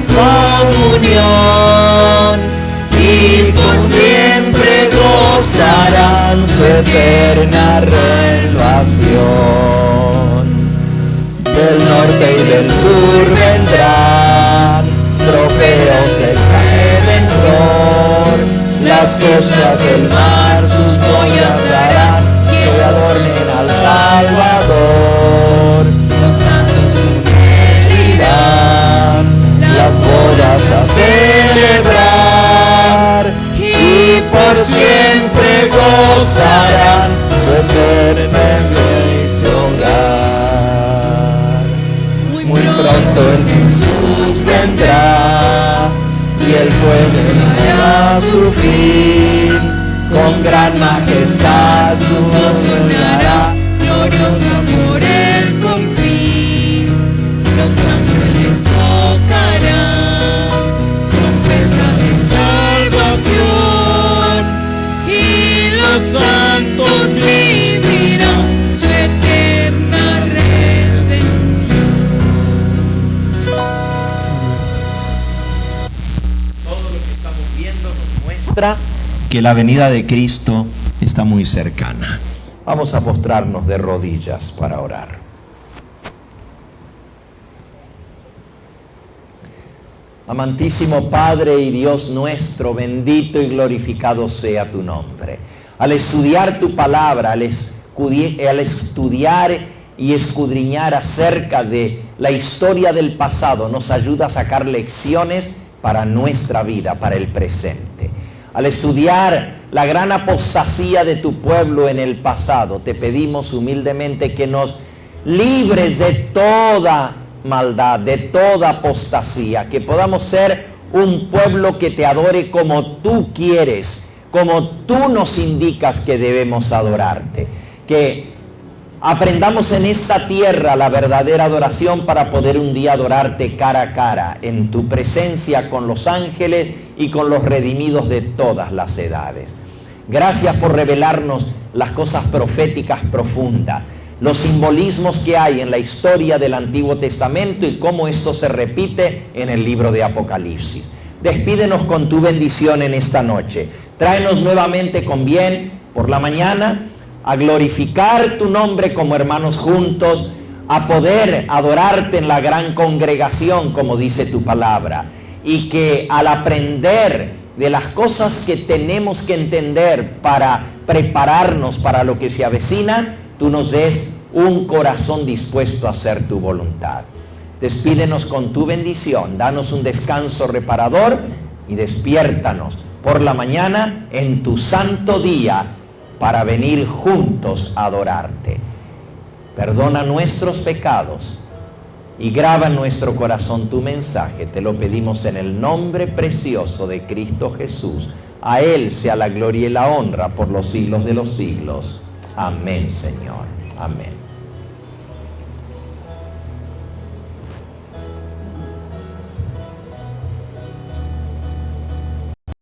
comunión y por siempre gozarán su eterna salvación. Del norte y del sur vendrán trofeos del Redentor. Las costas del mar sus joyas darán que adornen al Salvador. Los santos con él Irán las bodas a celebrar y por siempre gozarán su eterna hogar. Muy pronto el Jesús vendrá y el pueblo dará su fin. Con gran majestad su voz sonará, gloriosa por el confín. Los ángeles tocarán trompetas de salvación y los santos vivirán su eterna redención. Todo lo que estamos viendo nos muestra que la venida de Cristo está muy cercana. Vamos a postrarnos de rodillas para orar. Amantísimo Padre y Dios nuestro, bendito y glorificado sea tu nombre. Al estudiar tu palabra, al estudiar y escudriñar acerca de la historia del pasado, nos ayuda a sacar lecciones para nuestra vida, para el presente. Al estudiar la gran apostasía de tu pueblo en el pasado, te pedimos humildemente que nos libres de toda maldad, de toda apostasía, que podamos ser un pueblo que te adore como tú quieres, como tú nos indicas que debemos adorarte, que aprendamos en esta tierra la verdadera adoración para poder un día adorarte cara a cara, en tu presencia con los ángeles y con los redimidos de todas las edades. Gracias por revelarnos las cosas proféticas profundas, los simbolismos que hay en la historia del Antiguo Testamento y cómo esto se repite en el libro de Apocalipsis. Despídenos con tu bendición en esta noche. Tráenos nuevamente con bien por la mañana a glorificar tu nombre como hermanos juntos, a poder adorarte en la gran congregación como dice tu palabra, y que al aprender de las cosas que tenemos que entender para prepararnos para lo que se avecina, tú nos des un corazón dispuesto a hacer tu voluntad. Despídenos con tu bendición, danos un descanso reparador y despiértanos por la mañana en tu santo día para venir juntos a adorarte. Perdona nuestros pecados y graba en nuestro corazón tu mensaje. Te lo pedimos en el nombre precioso de Cristo Jesús. A Él sea la gloria y la honra por los siglos de los siglos. Amén, Señor. Amén.